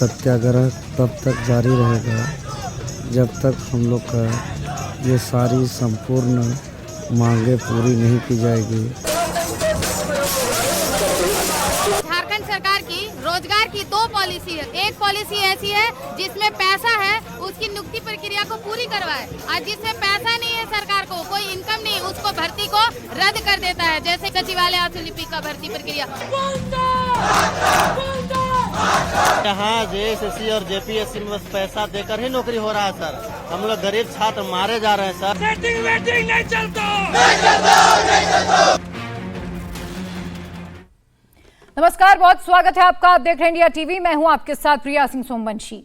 सत्याग्रह तब तक जारी रहेगा जब तक हम लोग का ये सारी संपूर्ण मांगे पूरी नहीं की जाएगी। झारखंड सरकार की रोजगार की दो पॉलिसी है। एक पॉलिसी ऐसी है जिसमें पैसा है उसकी नियुक्ति प्रक्रिया को पूरी करवाए, और जिसमें पैसा नहीं है सरकार को, कोई इनकम नहीं, उसको भर्ती को रद्द कर देता है, जैसे सचिवालय आशुलिपि का भर्ती प्रक्रिया। यहाँ जेएसएससी और जेपीएससी में बस पैसा देकर ही नौकरी हो रहा है सर। हम लोग गरीब छात्र मारे जा रहे हैं सर। वेटिंग नहीं चलता। नमस्कार, बहुत स्वागत है आपका। आप देख रहे हैं इंडिया टीवी। मैं हूं आपके साथ प्रिया सिंह सोमवंशी।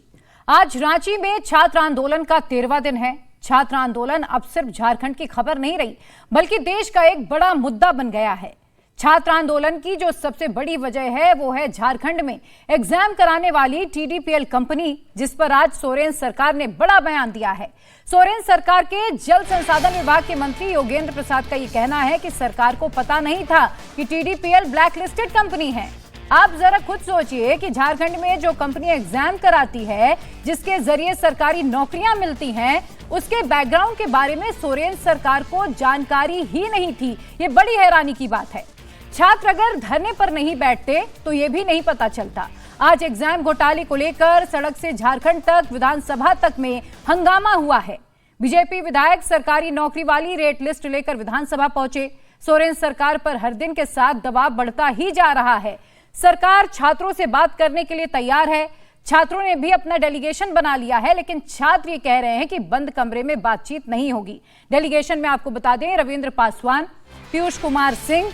आज रांची में छात्र आंदोलन का 13वां दिन है। छात्र आंदोलन अब सिर्फ झारखंड की खबर नहीं रही, बल्कि देश का एक बड़ा मुद्दा बन गया है। छात्र आंदोलन की जो सबसे बड़ी वजह है वो है झारखंड में एग्जाम कराने वाली टीडीपीएल कंपनी, जिस पर आज सोरेन सरकार ने बड़ा बयान दिया है। सोरेन सरकार के जल संसाधन विभाग के मंत्री योगेंद्र प्रसाद का यह कहना है कि सरकार को पता नहीं था कि टीडीपीएल ब्लैकलिस्टेड कंपनी है। आप जरा खुद सोचिए कि झारखंड में जो कंपनी एग्जाम कराती है, जिसके जरिए सरकारी नौकरियां मिलती हैं, उसके बैकग्राउंड के बारे में सोरेन सरकार को जानकारी ही नहीं थी। ये बड़ी हैरानी की बात है। छात्र अगर धरने पर नहीं बैठते तो ये भी नहीं पता चलता। आज एग्जाम घोटाले को लेकर सड़क से झारखंड तक, विधानसभा तक में हंगामा हुआ है। बीजेपी विधायक सरकारी नौकरी वाली रेट लिस्ट लेकर विधानसभा पहुंचे। सोरेन सरकार पर हर दिन के साथ दबाव बढ़ता ही जा रहा है। सरकार छात्रों से बात करने के लिए तैयार है। छात्रों ने भी अपना डेलीगेशन बना लिया है, लेकिन छात्र ये कह रहे हैं कि बंद कमरे में बातचीत नहीं होगी। डेलीगेशन में आपको बता दें, रविंद्र पासवान, पीयूष कुमार सिंह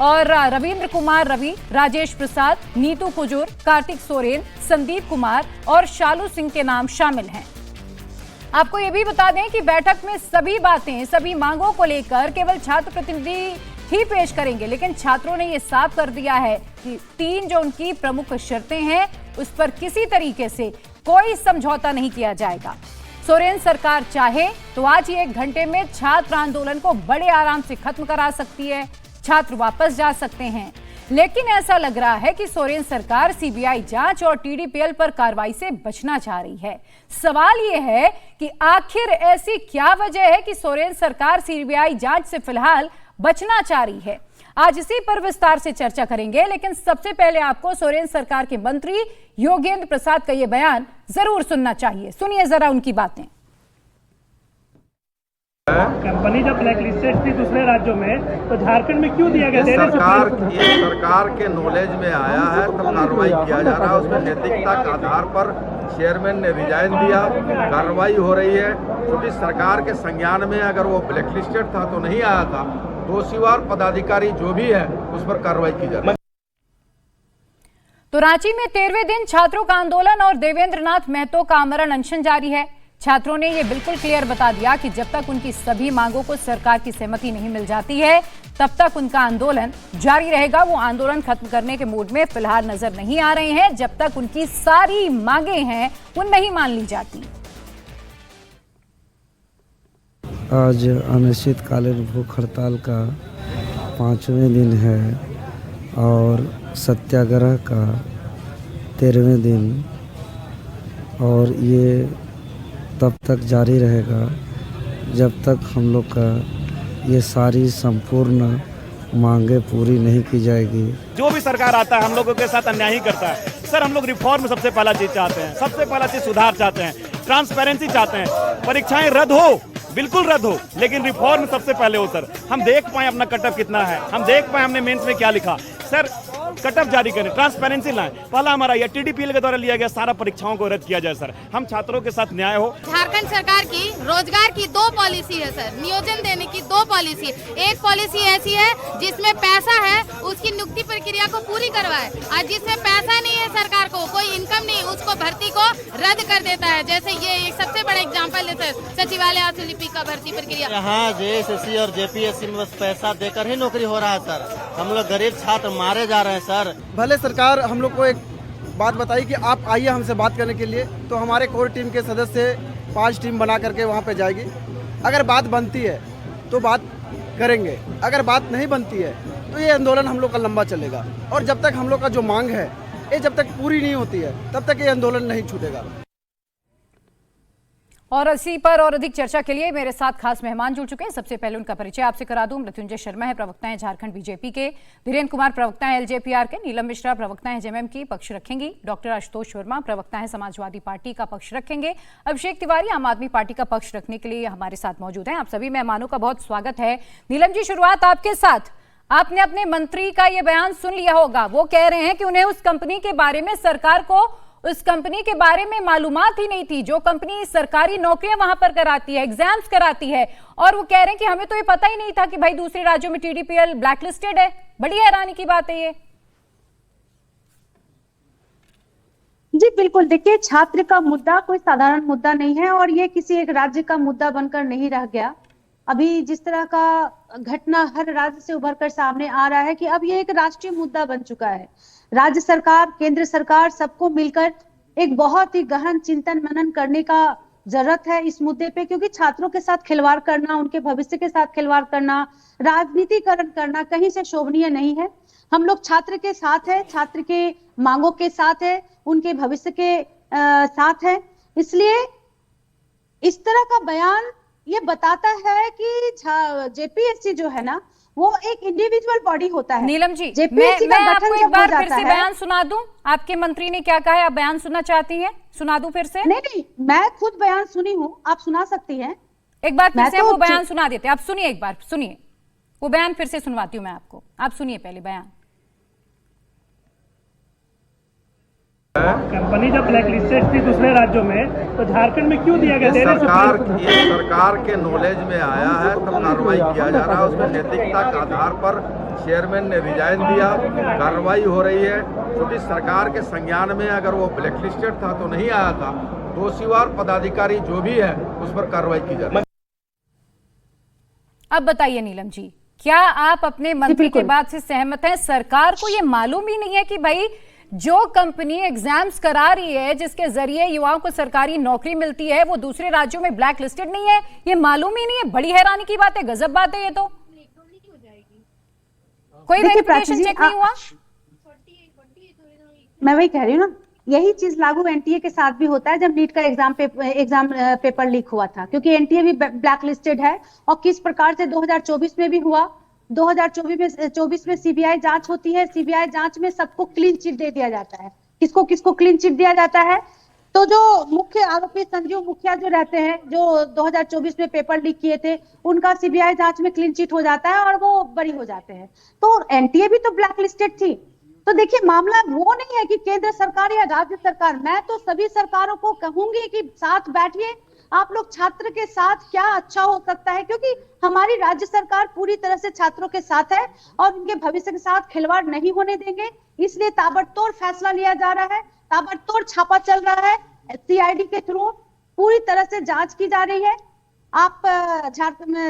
और रविंद्र कुमार रवि, राजेश प्रसाद, नीतू कुजूर, कार्तिक सोरेन, संदीप कुमार और शालू सिंह के नाम शामिल हैं। आपको यह भी बता दें कि बैठक में सभी बातें, सभी मांगों को लेकर केवल छात्र प्रतिनिधि ही पेश करेंगे, लेकिन छात्रों ने यह साफ कर दिया है कि 3 जो उनकी प्रमुख शर्तें हैं उस पर किसी तरीके से कोई समझौता नहीं किया जाएगा। सोरेन सरकार चाहे तो आज ही 1 घंटे में छात्र आंदोलन को बड़े आराम से खत्म करा सकती है। छात्र वापस जा सकते हैं, लेकिन ऐसा लग रहा है कि सोरेन सरकार सीबीआई जांच और टीडीपीएल पर कार्रवाई से बचना चाह रही है। सवाल यह है कि आखिर ऐसी क्या वजह है कि सोरेन सरकार सीबीआई जांच से फिलहाल बचना चाह रही है। आज इसी पर विस्तार से चर्चा करेंगे, लेकिन सबसे पहले आपको सोरेन सरकार के मंत्री योगेंद्र प्रसाद का यह बयान जरूर सुनना चाहिए। सुनिए जरा उनकी बातें। कंपनी जब ब्लैकलिस्टेड थी दूसरे राज्यों में, तो झारखंड में क्यों दिया गया? सरकार के नॉलेज में आया है तब कार्रवाई किया जा रहा है। उसमें नैतिकता के आधार पर चेयरमैन ने रिजाइन दिया, कार्रवाई हो रही है। क्योंकि सरकार के संज्ञान में अगर वो ब्लैकलिस्टेड था तो नहीं आया था, दोषीवार पदाधिकारी जो भी है उस पर कार्रवाई की जा रही है। तो रांची में 13वें दिन छात्रों का आंदोलन और देवेंद्र नाथ महतो का आमरण अनशन जारी है। छात्रों ने यह बिल्कुल क्लियर बता दिया कि जब तक उनकी सभी मांगों को सरकार की सहमति नहीं मिल जाती है, तब तक उनका आंदोलन जारी रहेगा। वो आंदोलन खत्म करने के मूड में फिलहाल नजर नहीं आ रहे हैं, जब तक उनकी सारी मांगे हैं वो नहीं मान ली जाती। आज अनिश्चितकालीन भूख हड़ताल का 5वें दिन है और सत्याग्रह का 13वें दिन, और ये तब तक जारी रहेगा जब तक हम लोग का ये सारी संपूर्ण मांगे पूरी नहीं की जाएगी। जो भी सरकार आता है हम लोगों के साथ अन्याय ही करता है सर। हम लोग रिफॉर्म सबसे पहला चीज चाहते हैं, सबसे पहला चीज सुधार चाहते हैं, ट्रांसपेरेंसी चाहते हैं। परीक्षाएं रद्द हो, बिल्कुल रद्द हो, लेकिन रिफॉर्म सबसे पहले हो सर। हम देख पाए अपना कटअप कितना है, हम देख पाए हमने मेंस में क्या लिखा सर। कटअप जारी करें, ट्रांसपेरेंसी लाएं। पहला हमारा यह टीडीपीएल के द्वारा लिया गया सारा परीक्षाओं को रद्द किया जाए सर। हम छात्रों के साथ न्याय हो। झारखंड सरकार की रोजगार की दो पॉलिसी है सर, नियोजन देने की दो पॉलिसी। एक पॉलिसी ऐसी है जिसमें पैसा है उसकी नियुक्ति प्रक्रिया को पूरी करवाए, और जिसमें पैसा नहीं है सरकार को, कोई इनकम नहीं, उसको भर्ती को रद्द कर देता है, जैसे ये एक सबसे बड़ा एग्जाम्पल है सर, सचिवालय आशुलिपि का भर्ती प्रक्रिया। यहाँ जेएसएससी और जेपीएससी में बस पैसा देकर ही नौकरी हो रहा है सर। हम लोग गरीब छात्र मारे जा रहे हैं सर। भले सरकार हम लोग को एक बात बताई कि आप आइए हमसे बात करने के लिए, तो हमारे कोर टीम के सदस्य 5 टीम बना करके वहाँ पे जाएगी। अगर बात बनती है तो बात करेंगे, अगर बात नहीं बनती है तो ये आंदोलन हम लोग का लंबा चलेगा। और जब तक हम लोग का जो मांग है ये जब तक पूरी नहीं होती है तब तक ये आंदोलन नहीं छूटेगा। और इसी पर और अधिक चर्चा के लिए मेरे साथ खास मेहमान जुड़ चुके हैं। सबसे पहले उनका परिचय आपसे करा दूं। मृत्युंजय शर्मा है, प्रवक्ता हैं झारखंड बीजेपी के। धीरेन्द्र कुमार प्रवक्ता हैं एलजेपीआर के। नीलम मिश्रा प्रवक्ता हैं जेएमएम की, पक्ष रखेंगी। डॉक्टर आशुतोष वर्मा प्रवक्ता हैं समाजवादी पार्टी का, पक्ष रखेंगे। अभिषेक तिवारी आम आदमी पार्टी का पक्ष रखने के लिए हमारे साथ मौजूद हैं। आप सभी मेहमानों का बहुत स्वागत है। नीलम जी, शुरुआत आपके साथ। आपने अपने मंत्री का ये बयान सुन लिया होगा। वो कह रहे हैं कि उन्हें उस कंपनी के बारे में, सरकार को उस कंपनी के बारे में मालूमात ही नहीं थी। जो कंपनी सरकारी नौकरियां वहां पर कराती है, एग्जाम्स कराती है, और वो कह रहे हैं कि हमें तो ये पता ही नहीं था कि भाई दूसरे राज्यों में टीडीपीएल ब्लैकलिस्टेड है। बड़ी हैरानी की बात है ये। जी बिल्कुल, देखिए छात्र का मुद्दा कोई साधारण मुद्दा नहीं है और ये किसी एक राज्य का मुद्दा बनकर नहीं रह गया। अभी जिस तरह का घटना हर राज्य से उभर कर सामने आ रहा है कि अब ये एक राष्ट्रीय मुद्दा बन चुका है। राज्य सरकार, केंद्र सरकार, सबको मिलकर एक बहुत ही गहन चिंतन मनन करने का जरूरत है इस मुद्दे पे, क्योंकि छात्रों के साथ खिलवाड़ करना, उनके भविष्य के साथ खिलवाड़ करना, राजनीतिकरण करना कहीं से शोभनीय नहीं है। हम लोग छात्र के साथ है, छात्र के मांगों के साथ है, उनके भविष्य के साथ है। इसलिए इस तरह का बयान ये बताता है कि जेपीएससी जो है ना, वो एक इंडिविजुअल बॉडी होता है। नीलम जी, जेपीएससी मैं का आपको गठन एक जब हो बार फिर जाता से है, बयान सुना दूं। आपके मंत्री ने क्या कहा है, आप बयान सुनना चाहती हैं? सुना दूं फिर से? नहीं, मैं खुद बयान सुनी हूँ, आप सुना सकती हैं। एक बार फिर से तो वो बयान सुना देते। आप सुनिए, एक बार सुनिए, वो बयान फिर से सुनवाती हूँ मैं आपको। आप सुनिए पहले बयान। कंपनी जब ब्लैकलिस्टेड थी दूसरे राज्यों में, तो झारखंड में क्यों दिया गया? सरकार के नॉलेज में आया है तब कार्रवाई किया जा रहा है। उसमें नैतिकता के आधार पर चेयरमैन ने रिजाइन दिया, कार्रवाई हो रही है। क्योंकि सरकार के संज्ञान में अगर वो ब्लैकलिस्टेड था तो नहीं आया था, दोषीवार पदाधिकारी जो भी है उस पर कार्रवाई की जा रही है। अब बताइए नीलम जी, क्या आप अपने मंत्री की बात से सहमत हैं? सरकार को ये मालूम ही नहीं है कि भाई जो कंपनी एग्जाम्स करा रही है, जिसके जरिए युवाओं को सरकारी नौकरी मिलती है, वो दूसरे राज्यों में ब्लैक लिस्टेड नहीं है? ये मालूम ही नहीं है। बड़ी हैरानी की बात है, गजब बात है ये तो। कोई वेरिफिकेशन चेक नहीं हुआ? मैं वही कह रही हूँ ना, यही चीज लागू एनटीए के साथ भी होता है। जब नीट का एग्जाम पेपर लीक हुआ था, क्योंकि एनटीए भी ब्लैक लिस्टेड है, और किस प्रकार से 2024 में भी हुआ। 2024 में सीबीआई जांच होती है, सीबीआई जांच में सबको क्लीन चिट दे दिया जाता है। किसको किसको क्लीन चिट दिया जाता है? तो जो मुख्य आरोपी संजीव मुखिया जो रहते हैं, जो 2024 में पेपर लीक किए थे, उनका सीबीआई जांच में क्लीन चिट हो जाता है और वो बरी हो जाते हैं। तो एनटीए भी तो ब्लैक लिस्टेड थी। तो देखिए, मामला वो नहीं है कि केंद्र सरकार या राज्य सरकार, मैं तो सभी सरकारों को कहूंगी कि साथ बैठिए, आप लोग छात्र के साथ क्या अच्छा हो सकता है, क्योंकि हमारी राज्य सरकार पूरी तरह से छात्रों के साथ है और उनके भविष्य के साथ खिलवाड़ नहीं होने देंगे। इसलिए ताबड़तोड़ फैसला लिया जा रहा है, ताबड़तोड़ छापा चल रहा है, सीआईडी के थ्रू पूरी तरह से जांच की जा रही है। आप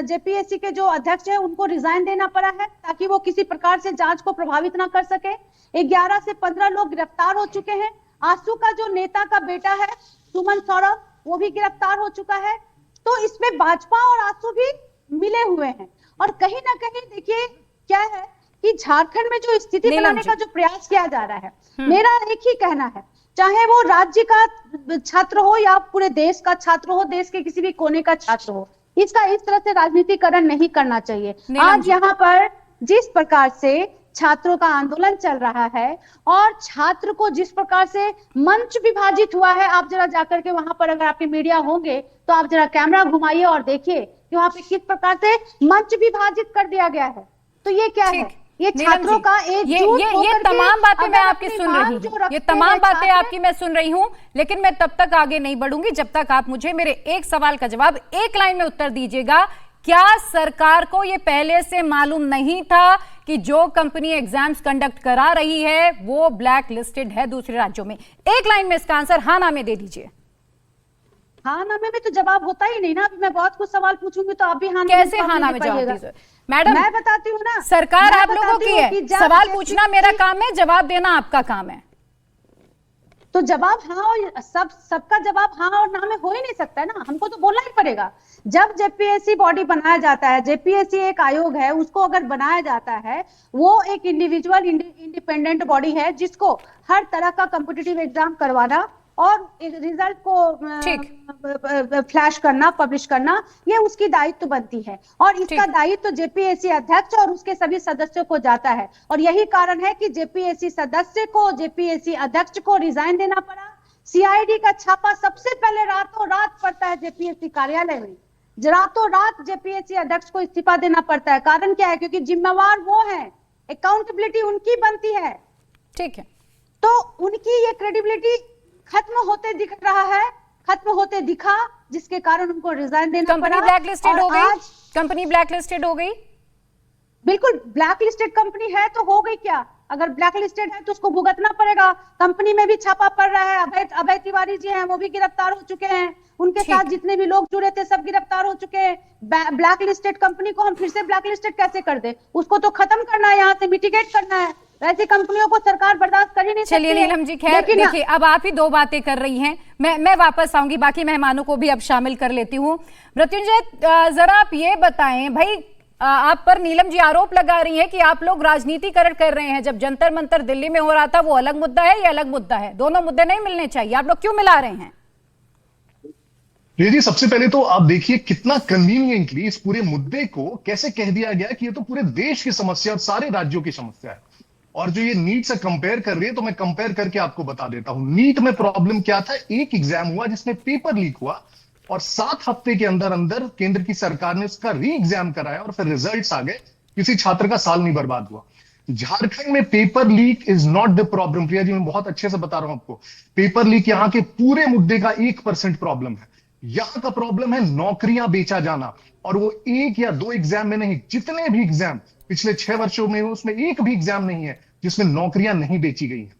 जेपीएससी के जो अध्यक्ष है उनको रिजाइन देना पड़ा है ताकि वो किसी प्रकार से जांच को प्रभावित ना कर सके। 11 से 15 लोग गिरफ्तार हो चुके हैं। आंसू का जो नेता का बेटा है सुमन सौरभ, वो भी गिरफ्तार हो चुका है। तो इसमें भाजपा और आंसू भी मिले हुए हैं। और कहीं ना कहीं देखिए क्या है कि झारखंड में जो स्थिति बनाने का जो प्रयास किया जा रहा है, मेरा एक ही कहना है, चाहे वो राज्य का छात्र हो या पूरे देश का छात्र हो, देश के किसी भी कोने का छात्र हो, इसका इस तरह से राजनीतिकरण नहीं करना चाहिए। आज यहाँ पर जिस प्रकार से छात्रों का आंदोलन चल रहा है और छात्र को जिस प्रकार से मंच विभाजित हुआ है, आप जरा जाकर के वहां पर, अगर आपके मीडिया होंगे तो आप जरा कैमरा घुमाइए और देखिए कि वहां पे किस प्रकार से मंच विभाजित कर दिया गया है। तो ये क्या है? ये छात्रों का एक ये तमाम बातें मैं आपकी सुन रही हूँ, ये तमाम बातें आपकी मैं सुन रही हूँ, लेकिन मैं तब तक आगे नहीं बढ़ूंगी जब तक आप मुझे मेरे एक सवाल का जवाब एक लाइन में उत्तर दीजिएगा। क्या सरकार को ये पहले से मालूम नहीं था कि जो कंपनी एग्जाम्स कंडक्ट करा रही है वो ब्लैक लिस्टेड है दूसरे राज्यों में? एक लाइन में इसका आंसर हाँ ना में दे दीजिए। हाँ ना में तो जवाब होता ही नहीं ना। अभी मैं बहुत कुछ सवाल पूछूंगी तो आप भी हाँ कैसे हाँ ना में जवाब दीजिए? मैडम, मैं बताती हूँ ना, सरकार आप लोगों की है, सवाल पूछना मेरा काम है, जवाब देना आपका काम है। तो जवाब हाँ और सबका जवाब हाँ और ना में हो ही नहीं सकता है ना, हमको तो बोलना ही पड़ेगा। जब जेपीएससी बॉडी बनाया जाता है, जेपीएससी एक आयोग है, उसको अगर बनाया जाता है, वो एक इंडिविजुअल इंडिपेंडेंट बॉडी है जिसको हर तरह का कॉम्पिटिटिव एग्जाम करवाना और रिजल्ट को फ्लैश करना, पब्लिश करना, ये उसकी दायित्व बनती है। और इसका दायित्व जेपीएससी अध्यक्ष और उसके सभी सदस्यों को जाता है। और यही कारण है कि जेपीएससी सदस्य को, जेपीएससी अध्यक्ष को रिजाइन देना पड़ा। सीआईडी का छापा सबसे पहले रातों रात पड़ता है जेपीएससी कार्यालय में, रातों रात जेपीएससी अध्यक्ष को इस्तीफा देना पड़ता है। कारण क्या है? क्योंकि जिम्मेवार वो है, अकाउंटेबिलिटी उनकी बनती है। ठीक है, तो उनकी ये क्रेडिबिलिटी खत्म होते दिख रहा है, खत्म होते दिखा, जिसके कारण उनको रिजाइन देना पड़ा। कंपनी ब्लैकलिस्टेड हो गई, कंपनी ब्लैकलिस्टेड हो गई। बिल्कुल, ब्लैकलिस्टेड कंपनी है तो हो गई क्या? अगर ब्लैकलिस्टेड है तो उसको भुगतना पड़ेगा। कंपनी में भी छापा पड़ रहा है, अभय तिवारी जी हैं, वो भी गिरफ्तार हो चुके हैं, उनके साथ जितने भी लोग जुड़े थे सब गिरफ्तार हो चुके हैं। ब्लैकलिस्टेड कंपनी को हम फिर से ब्लैकलिस्टेड कैसे कर दे? उसको तो खत्म करना है, यहाँ से मिटिगेट करना है। वैसी कंपनियों को सरकार बर्दाश्त कर ही नहीं सकती। चलिए नीलम जी, खैर देखिए, अब आप ही दो बातें कर रही हैं, मैं वापस आऊंगी, बाकी मेहमानों को भी अब शामिल कर लेती हूँ। मृत्युंजय, जरा आप ये बताएं भाई, आप पर नीलम जी आरोप लगा रही हैं कि आप लोग राजनीतिकरण कर रहे हैं। जब जंतर मंतर दिल्ली में हो रहा था वो अलग मुद्दा है, ये अलग मुद्दा है, दोनों मुद्दे नहीं मिलने चाहिए, आप लोग क्यों मिला रहे हैं? जी, सबसे पहले तो आप देखिए कितना कन्वीनियंटली इस पूरे मुद्दे को कैसे कह दिया गया कि ये तो पूरे देश की समस्या और सारे राज्यों की समस्या है। और जो ये नीट से कंपेयर कर रही है, तो मैं कंपेयर करके आपको बता देता हूं। नीट में प्रॉब्लम क्या था? एक एग्जाम हुआ जिसमें पेपर लीक हुआ और 7 हफ्ते के अंदर अंदर केंद्र की सरकार ने उसका री एग्जाम कराया और फिर रिजल्ट्स आ गए। किसी छात्र का साल नहीं बर्बाद हुआ। झारखंड में paper leak is not the problem. Priya ji, मैं बहुत अच्छे से बता रहा हूं आपको, पेपर लीक यहां के पूरे मुद्दे का 1% प्रॉब्लम है। यहां का प्रॉब्लम है नौकरियां बेचा जाना, और वो 1 या 2 एग्जाम में नहीं, जितने भी एग्जाम पिछले 6 वर्षों में उसमें एक भी एग्जाम नहीं है जिसमें नौकरियां नहीं बेची गई हैं।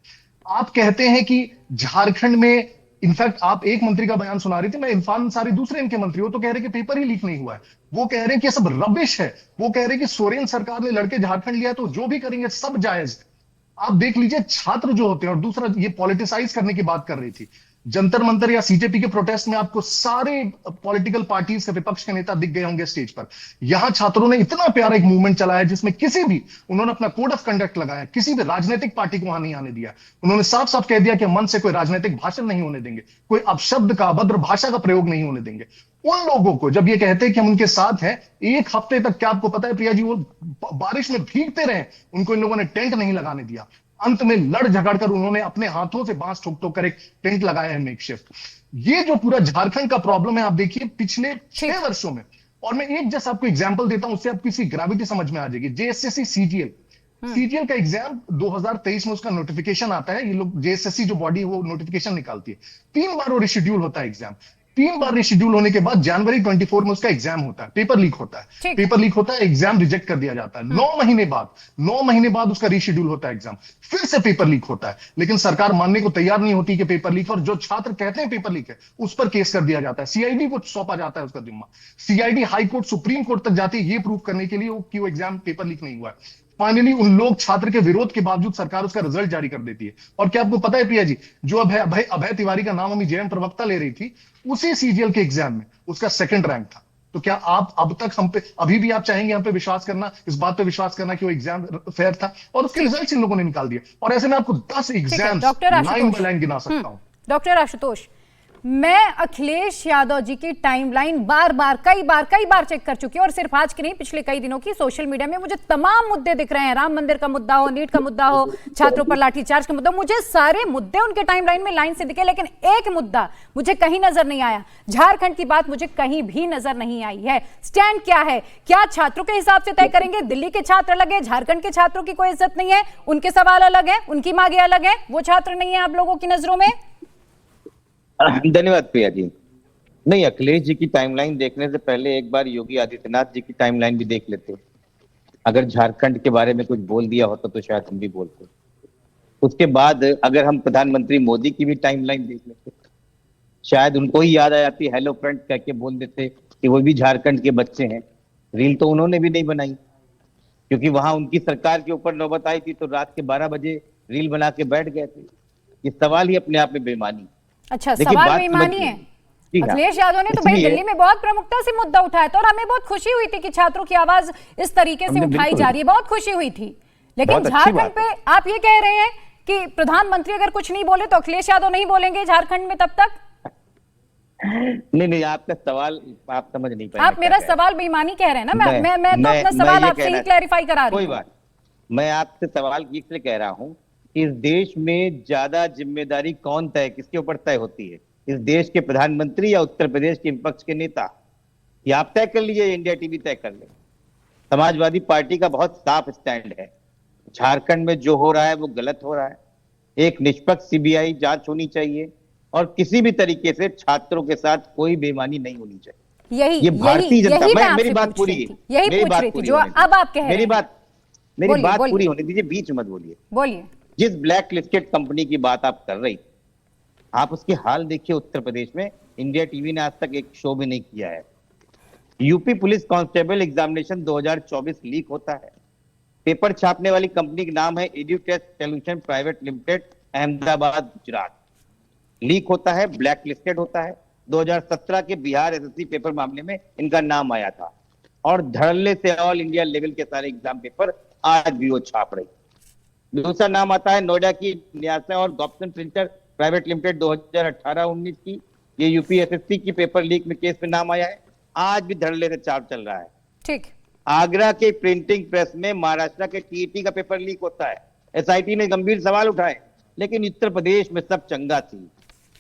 आप कहते हैं कि झारखंड में, इनफैक्ट आप एक मंत्री का बयान सुना रही थी, मैं इरफान अंसारी दूसरे इनके मंत्री हो, तो कह रहे कि पेपर ही लीक नहीं हुआ है। वो कह रहे हैं कि सब रबिश है। वो कह रहे हैं कि सोरेन सरकार ने लड़के झारखंड लिया तो जो भी करेंगे सब जायज। आप देख लीजिए छात्र जो होते हैं, और दूसरा ये पॉलिटिसाइज करने की बात कर रही थी, जंतर मंतर या सीजेपी के प्रोटेस्ट में आपको सारे पॉलिटिकल पार्टीज के विपक्ष के नेता दिख गए होंगे स्टेज पर। यहां छात्रों ने इतना प्यारा एक मूवमेंट चलाया जिसमें किसी भी, उन्होंने अपना कोड ऑफ कंडक्ट लगाया, किसी भी राजनीतिक पार्टी को वहां नहीं आने दिया। उन्होंने साफ साफ कह दिया कि मन से कोई राजनीतिक भाषण नहीं होने देंगे, कोई अपशब्द का, अभद्र भाषा का प्रयोग नहीं होने देंगे। उन लोगों को जब ये कहते हैं कि हम उनके साथ हैं, 1 हफ्ते तक, क्या आपको पता है प्रिया जी, वो बारिश में भीगते रहे, उनको इन लोगों ने टेंट नहीं लगाने दिया। अंत में लड़ झगड़ कर उन्होंने अपने हाथों से बांस ठोक ठोक कर एक टेंट लगाया है मेकशिफ्ट। ये जो पूरा झारखंड का प्रॉब्लम है, आप देखिए पिछले 6 वर्षों में, और मैं एक जैसा आपको एग्जांपल देता हूं, उससे आपको इसकी ग्रेविटी समझ में आ जाएगी। जेएसएससी सीजीएल का एग्जाम 2023 में उसका नोटिफिकेशन आता है। ये लोग, जेएसएससी जो बॉडी है वो नोटिफिकेशन निकालती है। 3 बार वो रिशेड्यूल होता है एग्जाम। 3 बार रिशेड्यूल होने के बाद जनवरी 24 में उसका एग्जाम होता है, पेपर लीक होता है। पेपर लीक होता है, एग्जाम रिजेक्ट कर दिया जाता है। 9 महीने बाद उसका रिशेड्यूल होता है एग्जाम, फिर से पेपर लीक होता है। लेकिन सरकार मानने को तैयार नहीं होती कि पेपर लीक, और जो छात्र कहते हैं पेपर लीक है उस पर केस कर दिया जाता है। सीआईडी को सौंपा जाता है उसका जिम्मा। CID high court, supreme court तक जाती है ये प्रूव करने के लिए कि वो एग्जाम पेपर लीक नहीं हुआ है। फाइनली उन लोग, छात्र के विरोध के बावजूद सरकार उसका रिजल्ट जारी कर देती है। और क्या आपको पता है प्रिया जी, जो अभय तिवारी का नाम हमें जेएम प्रवक्ता ले रही थी, उसी सीजीएल के एग्जाम में उसका 2nd रैंक था। तो क्या आप अब तक हम पे, अभी भी आप चाहेंगे हम पे विश्वास करना, इस बात पे विश्वास करना कि वो एग्जाम फेयर था? और उसके रिजल्ट इन लोगों ने निकाल दिए। और ऐसे में आपको 10 एग्जाम लाइन बाय लाइन गिना सकता हूं। डॉक्टर आशुतोष, मैं अखिलेश यादव जी की टाइमलाइन कई बार चेक कर चुकी हूं, और सिर्फ आज की नहीं, पिछले कई दिनों की। सोशल मीडिया में मुझे तमाम मुद्दे दिख रहे हैं, राम मंदिर का मुद्दा हो, नीट का मुद्दा हो, छात्रों पर लाठीचार्ज का मुद्दा, मुझे सारे मुद्दे उनके टाइमलाइन में लाइन से दिखे, लेकिन एक मुद्दा मुझे कहीं नजर नहीं आया। झारखंड की बात मुझे कहीं भी नजर नहीं आई है। स्टैंड क्या है? क्या छात्रों के हिसाब से तय करेंगे? दिल्ली के छात्र अलग है, झारखंड के छात्रों की कोई इज्जत नहीं है, उनके सवाल अलग है, उनकी मांगे अलग है, वो छात्र नहीं है आप लोगों की नजरों में? धन्यवाद प्रिया जी। नहीं, अखिलेश जी की टाइमलाइन देखने से पहले एक बार योगी आदित्यनाथ जी की टाइमलाइन भी देख लेते। अगर झारखंड के बारे में कुछ बोल दिया होता तो शायद हम भी बोलते। उसके बाद अगर हम प्रधानमंत्री मोदी की भी टाइमलाइन देख लेते, शायद उनको ही याद आ जाती, हेलो फ्रेंड कह के बोल देते कि वो भी झारखंड के बच्चे हैं। रील तो उन्होंने भी नहीं बनाई, क्योंकि वहां उनकी सरकार के ऊपर नौबत आई थी तो रात के 12 बजे रील बना के बैठ गए थे। ये सवाल ही अपने आप में बेईमानी। अच्छा, सवाल बेईमानी है? जी हाँ। अखिलेश यादव ने तो भाई इसलिए- दिल्ली में बहुत प्रमुखता से मुद्दा उठाया था और हमें बहुत खुशी हुई थी कि छात्रों की आवाज इस तरीके से हमने उठाई बिल्कुल- जा रही है, बहुत खुशी हुई थी। लेकिन बहुत अच्छी झारखंड बात पे है। आप ये कह रहे हैं कि प्रधानमंत्री अगर कुछ नहीं बोले तो अखिलेश यादव नहीं बोलेंगे झारखंड में तब तक? नहीं, आपका सवाल आप समझ नहीं पाए। आप मेरा सवाल बेईमानी कह रहे हैं ना। मैं तो अपना सवाल आपसे ही क्लैरिफाई करा रही हूँ। कोई बात, मैं आपसे सवाल इसलिए कह रहा हूं कि इस देश में ज्यादा जिम्मेदारी कौन तय, किसके ऊपर तय होती है? इस देश के प्रधानमंत्री या उत्तर प्रदेश के विपक्ष के नेता? ये आप तय कर लीजिए, इंडिया टीवी तय कर ले। समाजवादी पार्टी का बहुत साफ स्टैंड है, झारखंड में जो हो रहा है वो गलत हो रहा है। एक निष्पक्ष सीबीआई जांच होनी चाहिए और किसी भी तरीके से छात्रों के साथ कोई बेईमानी नहीं होनी चाहिए। ये भारतीय जनता, मेरी बात पूरी है, यही पूछ रही थी जो अब आप कह रहे हैं। मेरी बात पूरी होने दीजिए, बीच मत बोलिए। बोलिए। जिस ब्लैक लिस्टेड कंपनी की बात आप कर रही, आप उसके हाल देखिए उत्तर प्रदेश में। इंडिया टीवी ने आज तक एक शो भी नहीं किया है। UP police constable examination 2024 leak होता है। पेपर छापने वाली कंपनी का नाम है Edutest solution private limited, Ahmedabad, Gujarat. Leak होता है, ब्लैक लिस्टेड होता है। 2017 के बिहार एसएससी पेपर मामले में इनका नाम आया था और धड़ल्ले से ऑल इंडिया लेवल के सारे एग्जाम पेपर आज भी वो छाप रही। दूसरा नाम आता है नोएडा की न्यासा और गॉब्सन प्रिंटर प्राइवेट लिमिटेड, 2018-19 की। ये यूपी एसएससी की पेपर लीक में केस में नाम आया है, आज भी धड़ल्ले से छाप चल रहा है। ठीक। आगरा के प्रिंटिंग प्रेस में महाराष्ट्र के टीईटी का पेपर लीक होता है। एसआईटी ने गंभीर सवाल उठाए, लेकिन उत्तर प्रदेश में सब चंगा थी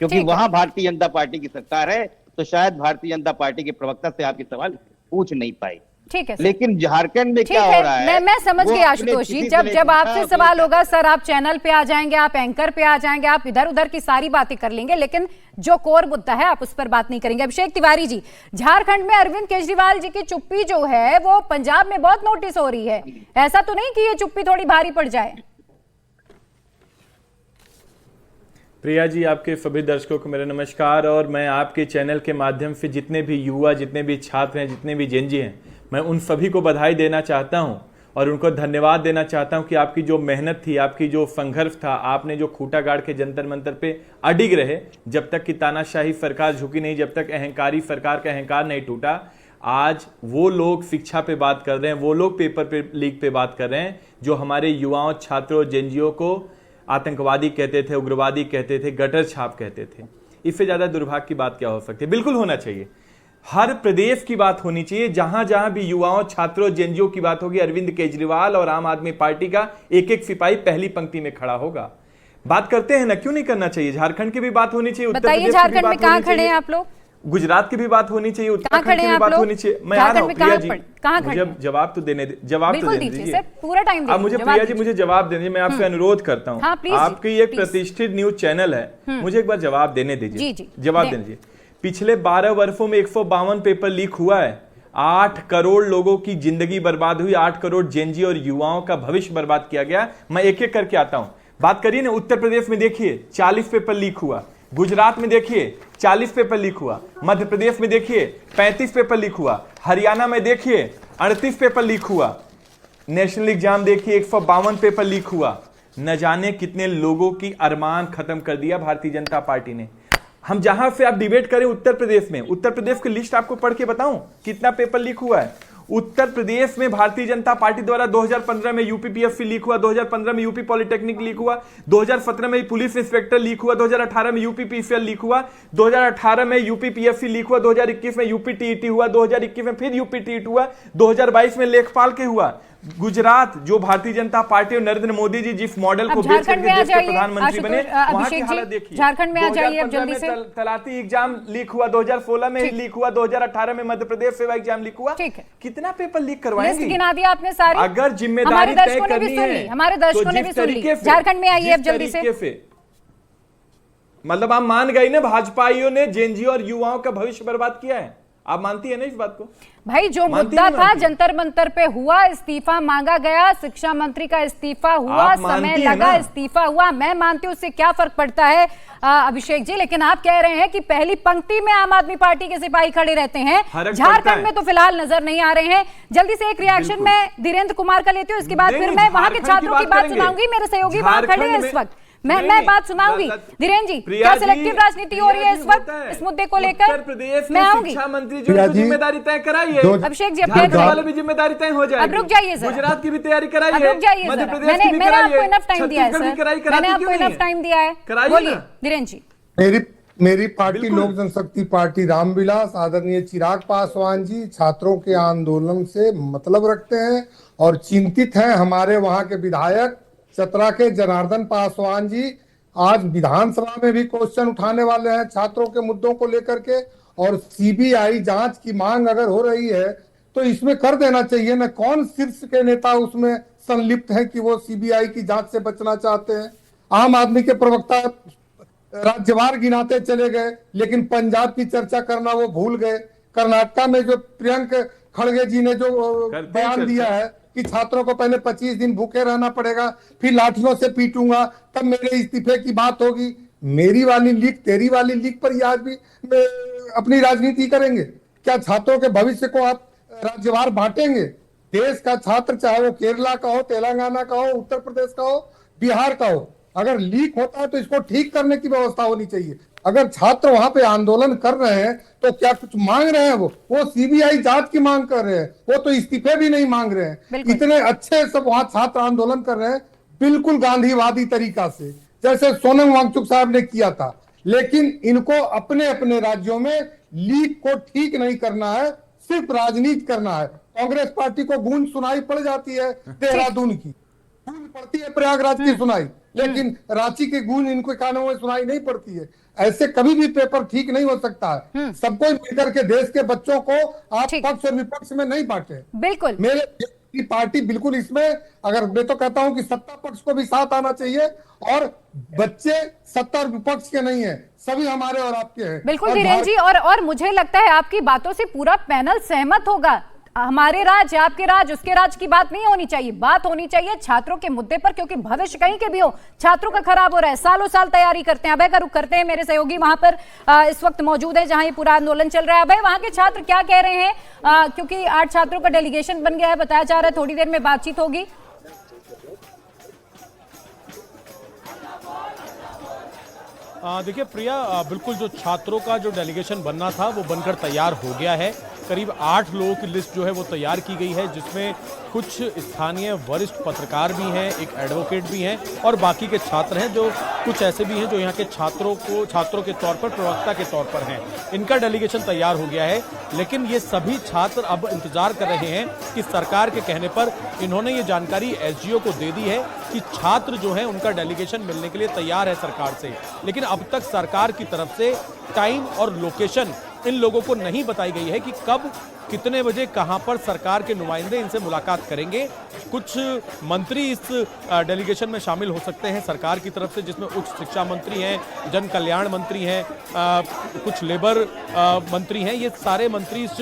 क्योंकि वहां भारतीय जनता पार्टी की सरकार है, तो शायद भारतीय जनता पार्टी के प्रवक्ता से आपके सवाल पूछ नहीं पाई। ठीक है, लेकिन झारखंड में क्या हो रहा है, मैं समझ गई आशुतोष जी। जब आपसे सवाल होगा सर, आप चैनल पे आ जाएंगे, आप एंकर पे आ जाएंगे, आप इधर उधर की सारी बातें कर लेंगे, लेकिन जो कोर मुद्दा है आप उस पर बात नहीं करेंगे। अभिषेक तिवारी जी, झारखंड में अरविंद केजरीवाल जी की चुप्पी जो है वो पंजाब में बहुत नोटिस हो रही है। ऐसा तो नहीं कि ये चुप्पी थोड़ी भारी पड़ जाए? प्रिया जी, आपके सभी दर्शकों को मेरा नमस्कार। और मैं आपके चैनल के माध्यम से जितने भी युवा, जितने भी छात्र हैं, जितने भी जेनजी हैं, मैं उन सभी को बधाई देना चाहता हूं और उनको धन्यवाद देना चाहता हूं कि आपकी जो मेहनत थी, आपकी जो संघर्ष था, आपने जो खूंटा गाड़ के जंतर मंतर पे अडिग रहे, जब तक कि तानाशाही सरकार झुकी नहीं, जब तक अहंकारी सरकार का अहंकार नहीं टूटा। आज वो लोग शिक्षा पे बात कर रहे हैं, वो लोग पेपर पे लीक पे बात कर रहे हैं जो हमारे युवाओं, छात्रों, जेनजीओ को आतंकवादी कहते थे, उग्रवादी कहते थे, गटर छाप कहते थे। इससे ज्यादा दुर्भाग्य की बात क्या हो सकती है? बिल्कुल होना चाहिए, हर प्रदेश की बात होनी चाहिए। जहां जहां भी युवाओं, छात्रों, जेनजीओ की बात होगी, अरविंद केजरीवाल और आम आदमी पार्टी का एक एक सिपाही पहली पंक्ति में खड़ा होगा। बात करते हैं ना, क्यों नहीं करना चाहिए? झारखंड की भी बात होनी चाहिए, उत्तर प्रदेश की भी बात होनी चाहिए। झारखंड में कहां खड़े हैं आप लोग? गुजरात की भी बात होनी चाहिए, उत्तराखंड की भी बात होनी चाहिए। मैं आ रहा हूँ प्रिया जी, मुझे जवाब तो देने दीजिए। पूरा टाइम अब मुझे प्रिया जी मुझे जवाब देने, मैं आपसे अनुरोध करता हूँ। आपकी एक प्रतिष्ठित न्यूज चैनल है, मुझे एक बार जवाब देने दीजिए। जवाब दीजिए। पिछले 12 वर्षों में 152 पेपर लीक हुआ है। 8 करोड़ लोगों की जिंदगी बर्बाद हुई, 8 करोड़ जेनजी और युवाओं का भविष्य बर्बाद किया गया। मैं एक एक करके आता हूं। बात करिए ना, उत्तर प्रदेश में देखिए 40 पेपर लीक हुआ, गुजरात में देखिए 40 पेपर लीक हुआ, मध्य प्रदेश में देखिए 35 पेपर लीक हुआ, हरियाणा में देखिए 38 पेपर लीक हुआ, नेशनल एग्जाम देखिए 152 पेपर लीक हुआ। न जाने कितने लोगों की अरमान खत्म कर दिया भारतीय जनता पार्टी ने। हम जहां से आप डिबेट करें उत्तर प्रदेश में, उत्तर प्रदेश की लिस्ट आपको पढ़ के बताऊं कितना पेपर लीक हुआ है। उत्तर प्रदेश में भारतीय जनता पार्टी द्वारा 2015 में यूपी पीएससी लीक हुआ, 2015 में यूपी पॉलिटेक्निक लीक हुआ, 2017 में पुलिस इंस्पेक्टर लीक हुआ, 2018 में यूपी पीसीएल लीक हुआ, 2018 में यूपी पीएससी लीक हुआ, 2021 में यूपी टीईटी हुआ, 2021 में फिर यूपी टीईटी हुआ, 2022 में लेखपाल के हुआ। गुजरात, जो भारतीय जनता पार्टी और नरेंद्र मोदी जी जिस मॉडल को बेच करके देश के प्रधानमंत्री बने, वहां की हालत देखिए। झारखंड में आ जाइए अब जल्दी से। तलाती एग्जाम लीक हुआ, 2016 में लीक हुआ, 2018 में मध्य प्रदेश सेवा एग्जाम लीक हुआ। कितना पेपर लीक करवाएंगे? गिना दिया आपने सारी। अगर जिम्मेदारी तय करनी है, हमारे दर्शकों ने भी सुन ली। झारखंड में आइए अब जल्दी से। मतलब आप मान गई ना, भाजपाइयों ने जेएनयू और युवाओं का भविष्य बर्बाद किया है। आप मानती है ना इस बात को? भाई जो मुद्दा था जंतर मंतर पे हुआ, इस्तीफा मांगा गया, शिक्षा मंत्री का इस्तीफा हुआ, समय लगा, इस्तीफा हुआ। मैं मानती हूं उससे क्या फर्क पड़ता है अभिषेक जी, लेकिन आप कह रहे हैं कि पहली पंक्ति में आम आदमी पार्टी के सिपाही खड़े रहते हैं। झारखंड में तो फिलहाल नजर नहीं आ रहे हैं। जल्दी से एक रिएक्शन मैं धीरेन्द्र कुमार का लेती हूँ, इसके बाद फिर मैं वहां के छात्रों की बात सुनाऊंगी। मेरे सहयोगी वहां खड़े हैं इस वक्त, मैं बात सुनाऊंगी। धीरेन्द्र जी, क्या सिलेक्टिव राजनीति हो रही है इस वक्त इस मुद्दे को लेकर? मैं आऊंगी। शिक्षा मंत्री जो जिम्मेदारी तय कराइए, अभिषेक जी वाले भी जिम्मेदारी तय हो जाएगी। अब रुक जाइए सर, गुजरात की भी तैयारी कराइए, अब रुक जाइए मध्य सर, प्रदेश की भी मैंने आपको कराइए, इनफ टाइम दिया है छत्तीसगढ़ की सर, मैंने आपको इनफ टाइम दिया है, बोलिए धीरेन्द्र जी। मेरी पार्टी लोक जनशक्ति पार्टी रामविलास आदरणीय चिराग पासवान जी छात्रों के आंदोलन से मतलब रखते हैं और चिंतित हैं। हमारे वहां के विधायक चतरा के जनार्दन पासवान जी आज विधानसभा में भी क्वेश्चन उठाने वाले हैं छात्रों के मुद्दों को लेकर के। और सीबीआई जांच की मांग अगर हो रही है तो इसमें कर देना चाहिए ना। कौन शीर्ष के नेता उसमें संलिप्त है कि वो सीबीआई की जांच से बचना चाहते हैं? आम आदमी के प्रवक्ता राज्यवार गिनाते चले गए, लेकिन पंजाब की चर्चा करना वो भूल गए। कर्नाटक में जो प्रियंक खड़गे जी ने जो बयान दिया है कि छात्रों को पहले 25 दिन भूखे रहना पड़ेगा, फिर लाठियों से पीटूंगा, तब मेरे इस्तीफे की बात होगी। मेरी वाली लीक तेरी वाली लीक पर आज भी अपनी राजनीति करेंगे क्या? छात्रों के भविष्य को आप राज्यवार बांटेंगे? देश का छात्र चाहे वो केरला का हो, तेलंगाना का हो, उत्तर प्रदेश का हो, बिहार का हो, अगर लीक होता है तो इसको ठीक करने की व्यवस्था होनी चाहिए। अगर छात्र वहां पे आंदोलन कर रहे हैं तो क्या कुछ मांग रहे हैं? वो सीबीआई जांच की मांग कर रहे हैं, वो तो इस्तीफे भी नहीं मांग रहे हैं। इतने अच्छे सब वहां छात्र आंदोलन कर रहे हैं बिल्कुल गांधीवादी तरीका से, जैसे सोनम वांगचुक साहब ने किया था। लेकिन इनको अपने अपने राज्यों में लीक को ठीक नहीं करना है, सिर्फ राजनीति करना है। कांग्रेस पार्टी को गूंज सुनाई पड़ जाती है देहरादून की, गूंज पड़ती है प्रयागराज की सुनाई, लेकिन रांची की गूंज इनको कानों में सुनाई नहीं पड़ती है। ऐसे कभी भी पेपर ठीक नहीं हो सकता है। सबको मिलकर के देश के बच्चों को आप पक्ष और विपक्ष में नहीं बांटे। बिल्कुल मेरी पार्टी बिल्कुल इसमें, अगर मैं तो कहता हूं कि सत्ता पक्ष को भी साथ आना चाहिए और बच्चे सत्ता और विपक्ष के नहीं है, सभी हमारे और आपके हैं। बिल्कुल धीरेन्द्र जी, और मुझे लगता है आपकी बातों से पूरा पैनल सहमत होगा। हमारे राज्य, आपके राज्य, उसके राज्य की बात नहीं होनी चाहिए, बात होनी चाहिए छात्रों के मुद्दे पर, क्योंकि भविष्य कहीं के भी हो छात्रों का खराब हो रहा है। सालों साल तैयारी करते हैं। अभय का रुख करते हैं, मेरे सहयोगी वहां पर इस वक्त मौजूद है जहां ये पूरा आंदोलन चल रहा है। अभय, वहां के छात्र क्या कह रहे हैं? क्योंकि 8 छात्रों का डेलीगेशन बन गया है, बताया जा रहा है थोड़ी देर में बातचीत होगी। देखिए प्रिया, बिल्कुल जो छात्रों का जो डेलीगेशन बनना था वो बनकर तैयार हो गया है। करीब 8 लोगों की लिस्ट जो है वो तैयार की गई है, जिसमें कुछ स्थानीय वरिष्ठ पत्रकार भी हैं, एक एडवोकेट भी हैं और बाकी के छात्र हैं, जो कुछ ऐसे भी हैं जो यहाँ के छात्रों के तौर पर प्रवक्ता के तौर पर हैं। इनका डेलीगेशन तैयार हो गया है, लेकिन ये सभी छात्र अब इंतजार कर रहे हैं कि सरकार के कहने पर इन्होंने ये जानकारी एसडीओ को दे दी है कि छात्र जो है उनका डेलीगेशन मिलने के लिए तैयार है सरकार से। लेकिन अब तक सरकार की तरफ से टाइम और लोकेशन इन लोगों को नहीं बताई गई है कि कब कितने बजे कहां पर सरकार के नुमाइंदे इनसे मुलाकात करेंगे। कुछ मंत्री इस डेलीगेशन में शामिल हो सकते हैं सरकार की तरफ से, जिसमें उच्च शिक्षा मंत्री हैं, जन कल्याण मंत्री हैं, कुछ लेबर मंत्री हैं। ये सारे मंत्री इस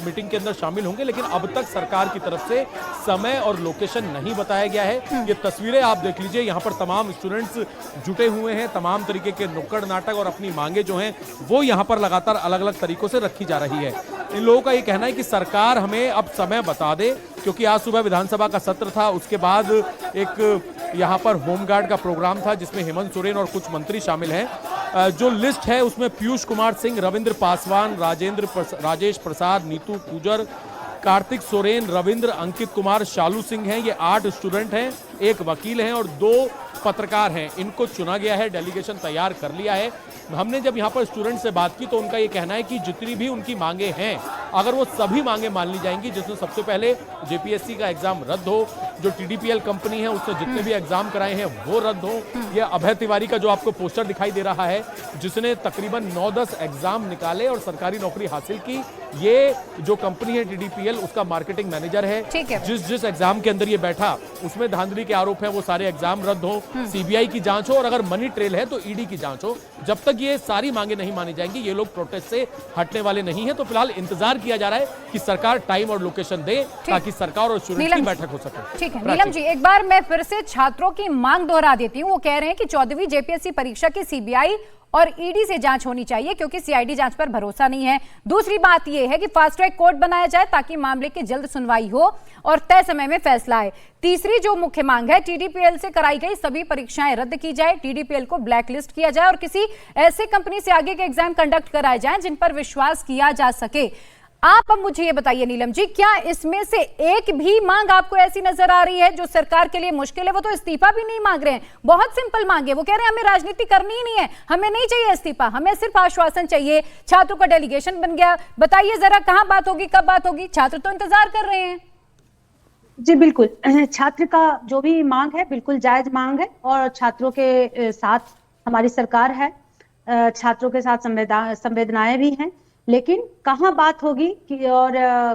मीटिंग के अंदर शामिल होंगे, लेकिन अब तक सरकार की तरफ से समय और लोकेशन नहीं बताया गया है। ये तस्वीरें आप देख लीजिए, यहाँ पर तमाम स्टूडेंट्स जुटे हुए हैं, तमाम तरीके के नुक्कड़ नाटक और अपनी मांगे जो हैं वो यहाँ पर लगातार अलग अलग तरीकों से रखी जा रही है। इन लोगों का ये कहना है कि सरकार हमें अब समय बता दे, क्योंकि आज सुबह विधानसभा का सत्र था, उसके बाद एक यहाँ पर होमगार्ड का प्रोग्राम था जिसमें हेमंत सोरेन और कुछ मंत्री शामिल हैं। जो लिस्ट है उसमें पीयूष कुमार सिंह, रविंद्र पासवान, राजेश प्रसाद, नीतू पूजर, कार्तिक सोरेन, रविंद्र, अंकित कुमार, शालू सिंह हैं। ये 8 स्टूडेंट हैं, एक वकील हैं और 2 पत्रकार हैं। इनको चुना गया है, डेलीगेशन तैयार कर लिया है। हमने जब यहाँ पर स्टूडेंट से बात की तो उनका ये कहना है कि जितनी भी उनकी मांगे हैं, अगर वो सभी मांगे मान ली जाएंगी, जिसमें सबसे पहले जेपीएससी का एग्जाम रद्द हो, जो टीडीपीएल कंपनी है उसने जितने भी एग्जाम कराए हैं वो रद्द हो। ये अभय तिवारी का जो आपको पोस्टर दिखाई दे रहा है, जिसने तकरीबन 9-10 एग्जाम निकाले और सरकारी नौकरी हासिल की, ये जो कंपनी है टीडीपीएल उसका मार्केटिंग मैनेजर है। जिस एग्जाम के अंदर ये बैठा उसमें धांधली के आरोप है, वो सारे एग्जाम रद्द हो, सीबीआई की जांच हो और अगर मनी ट्रेल है तो ईडी की जांच हो। जब तक ये सारी मांगे नहीं मानी जाएंगी, ये लोग प्रोटेस्ट से हटने वाले नहीं है। तो फिलहाल इंतजार किया जा रहा है कि सरकार टाइम और लोकेशन दे ताकि सरकार और स्टूडेंट्स की बैठक हो सके। ठीक है नीलम जी, एक बार मैं फिर से छात्रों की मांग दोहरा देती हूँ। वो कह रहे हैं कि 14वीं जेपीएससी परीक्षा की सीबीआई और ईडी से जांच होनी चाहिए क्योंकि सीआईडी जांच पर भरोसा नहीं है। दूसरी बात यह है कि फास्ट ट्रैक कोर्ट बनाया जाए ताकि मामले की जल्द सुनवाई हो और तय समय में फैसला आए। तीसरी जो मुख्य मांग है, टीडीपीएल से कराई गई सभी परीक्षाएं रद्द की जाए, टीडीपीएल को ब्लैकलिस्ट किया जाए और किसी ऐसे कंपनी से आगे के एग्जाम कंडक्ट कराए जाएं जिन पर विश्वास किया जा सके। आप अब मुझे ये बताइए नीलम जी, क्या इसमें से एक भी मांग आपको ऐसी नजर आ रही है जो सरकार के लिए मुश्किल है? वो तो इस्तीफा भी नहीं मांग रहे हैं, बहुत सिंपल मांग है। वो कह रहे हैं हमें राजनीति करनी ही नहीं है, हमें नहीं चाहिए इस्तीफा, हमें सिर्फ आश्वासन चाहिए। छात्रों का डेलीगेशन बन गया, बताइए जरा कहां बात होगी, कब बात होगी? छात्र तो इंतजार कर रहे हैं। जी बिल्कुल, छात्र का जो भी मांग है बिल्कुल जायज मांग है और छात्रों के साथ हमारी सरकार है, छात्रों के साथ संवेदनाएं भी हैं, लेकिन कहाँ बात होगी कि और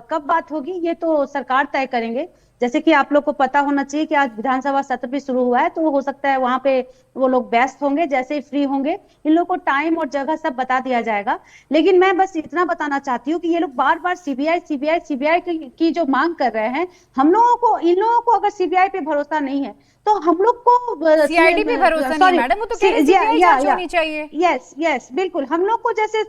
कब बात होगी ये तो सरकार तय करेंगे। जैसे कि आप लोग को पता होना चाहिए कि आज विधानसभा सत्र भी शुरू हुआ है, तो हो सकता है वहां पे वो लोग व्यस्त होंगे, जैसे ही फ्री होंगे इन लोगों को टाइम और जगह सब बता दिया जाएगा। लेकिन मैं बस इतना बताना चाहती हूँ कि ये लोग बार बार सीबीआई की जो मांग कर रहे हैं, हम लोगों को, इन लोगों को अगर सीबीआई पे भरोसा नहीं है तो हम लोग को सीआईडी पे भरोसा नहीं है मैडम, वो तो कह रहे हैं सीबीआई जांच होनी चाहिए। यस बिल्कुल, हम लोग को जैसे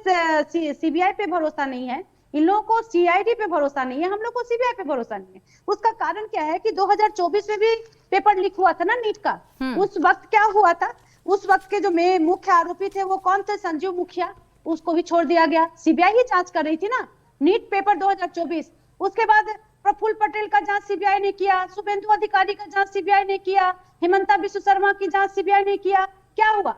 सीबीआई पे भरोसा नहीं है, इन लोगों को सीआईडी पे भरोसा नहीं है, हम लोग को सीबीआई पे भरोसा नहीं है। उसका कारण क्या है कि 2024 में भी पेपर लीक हुआ था ना नीट का। उस वक्त क्या हुआ था, उस वक्त के जो मुख्य आरोपी थे वो कौन थे? संजीव मुखिया, उसको भी छोड़ दिया गया। सीबीआई ही जांच कर रही थी ना नीट पेपर 2024। उसके बाद प्रफुल्ल पटेल का जांच सीबीआई ने किया, शुभेंदु अधिकारी का जांच सीबीआई ने किया, हेमंता बिश्व शर्मा की जांच सीबीआई ने किया। क्या हुआ?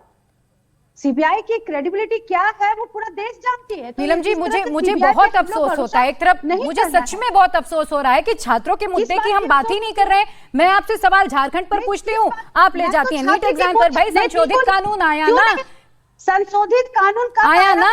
सीबीआई की क्रेडिबिलिटी क्या है वो पूरा देश जानती है। तो नीलम जी, मुझे बहुत अफसोस होता है, एक तरफ मुझे सच में बहुत अफसोस हो रहा है कि छात्रों के मुद्दे की हम बात ही नहीं कर रहे हैं। मैं आपसे सवाल झारखंड पर पूछती हूँ, आप ले जाती हैं नीट एग्जाम पर। भाई संशोधित कानून आया ना, संशोधित कानून का आया ना,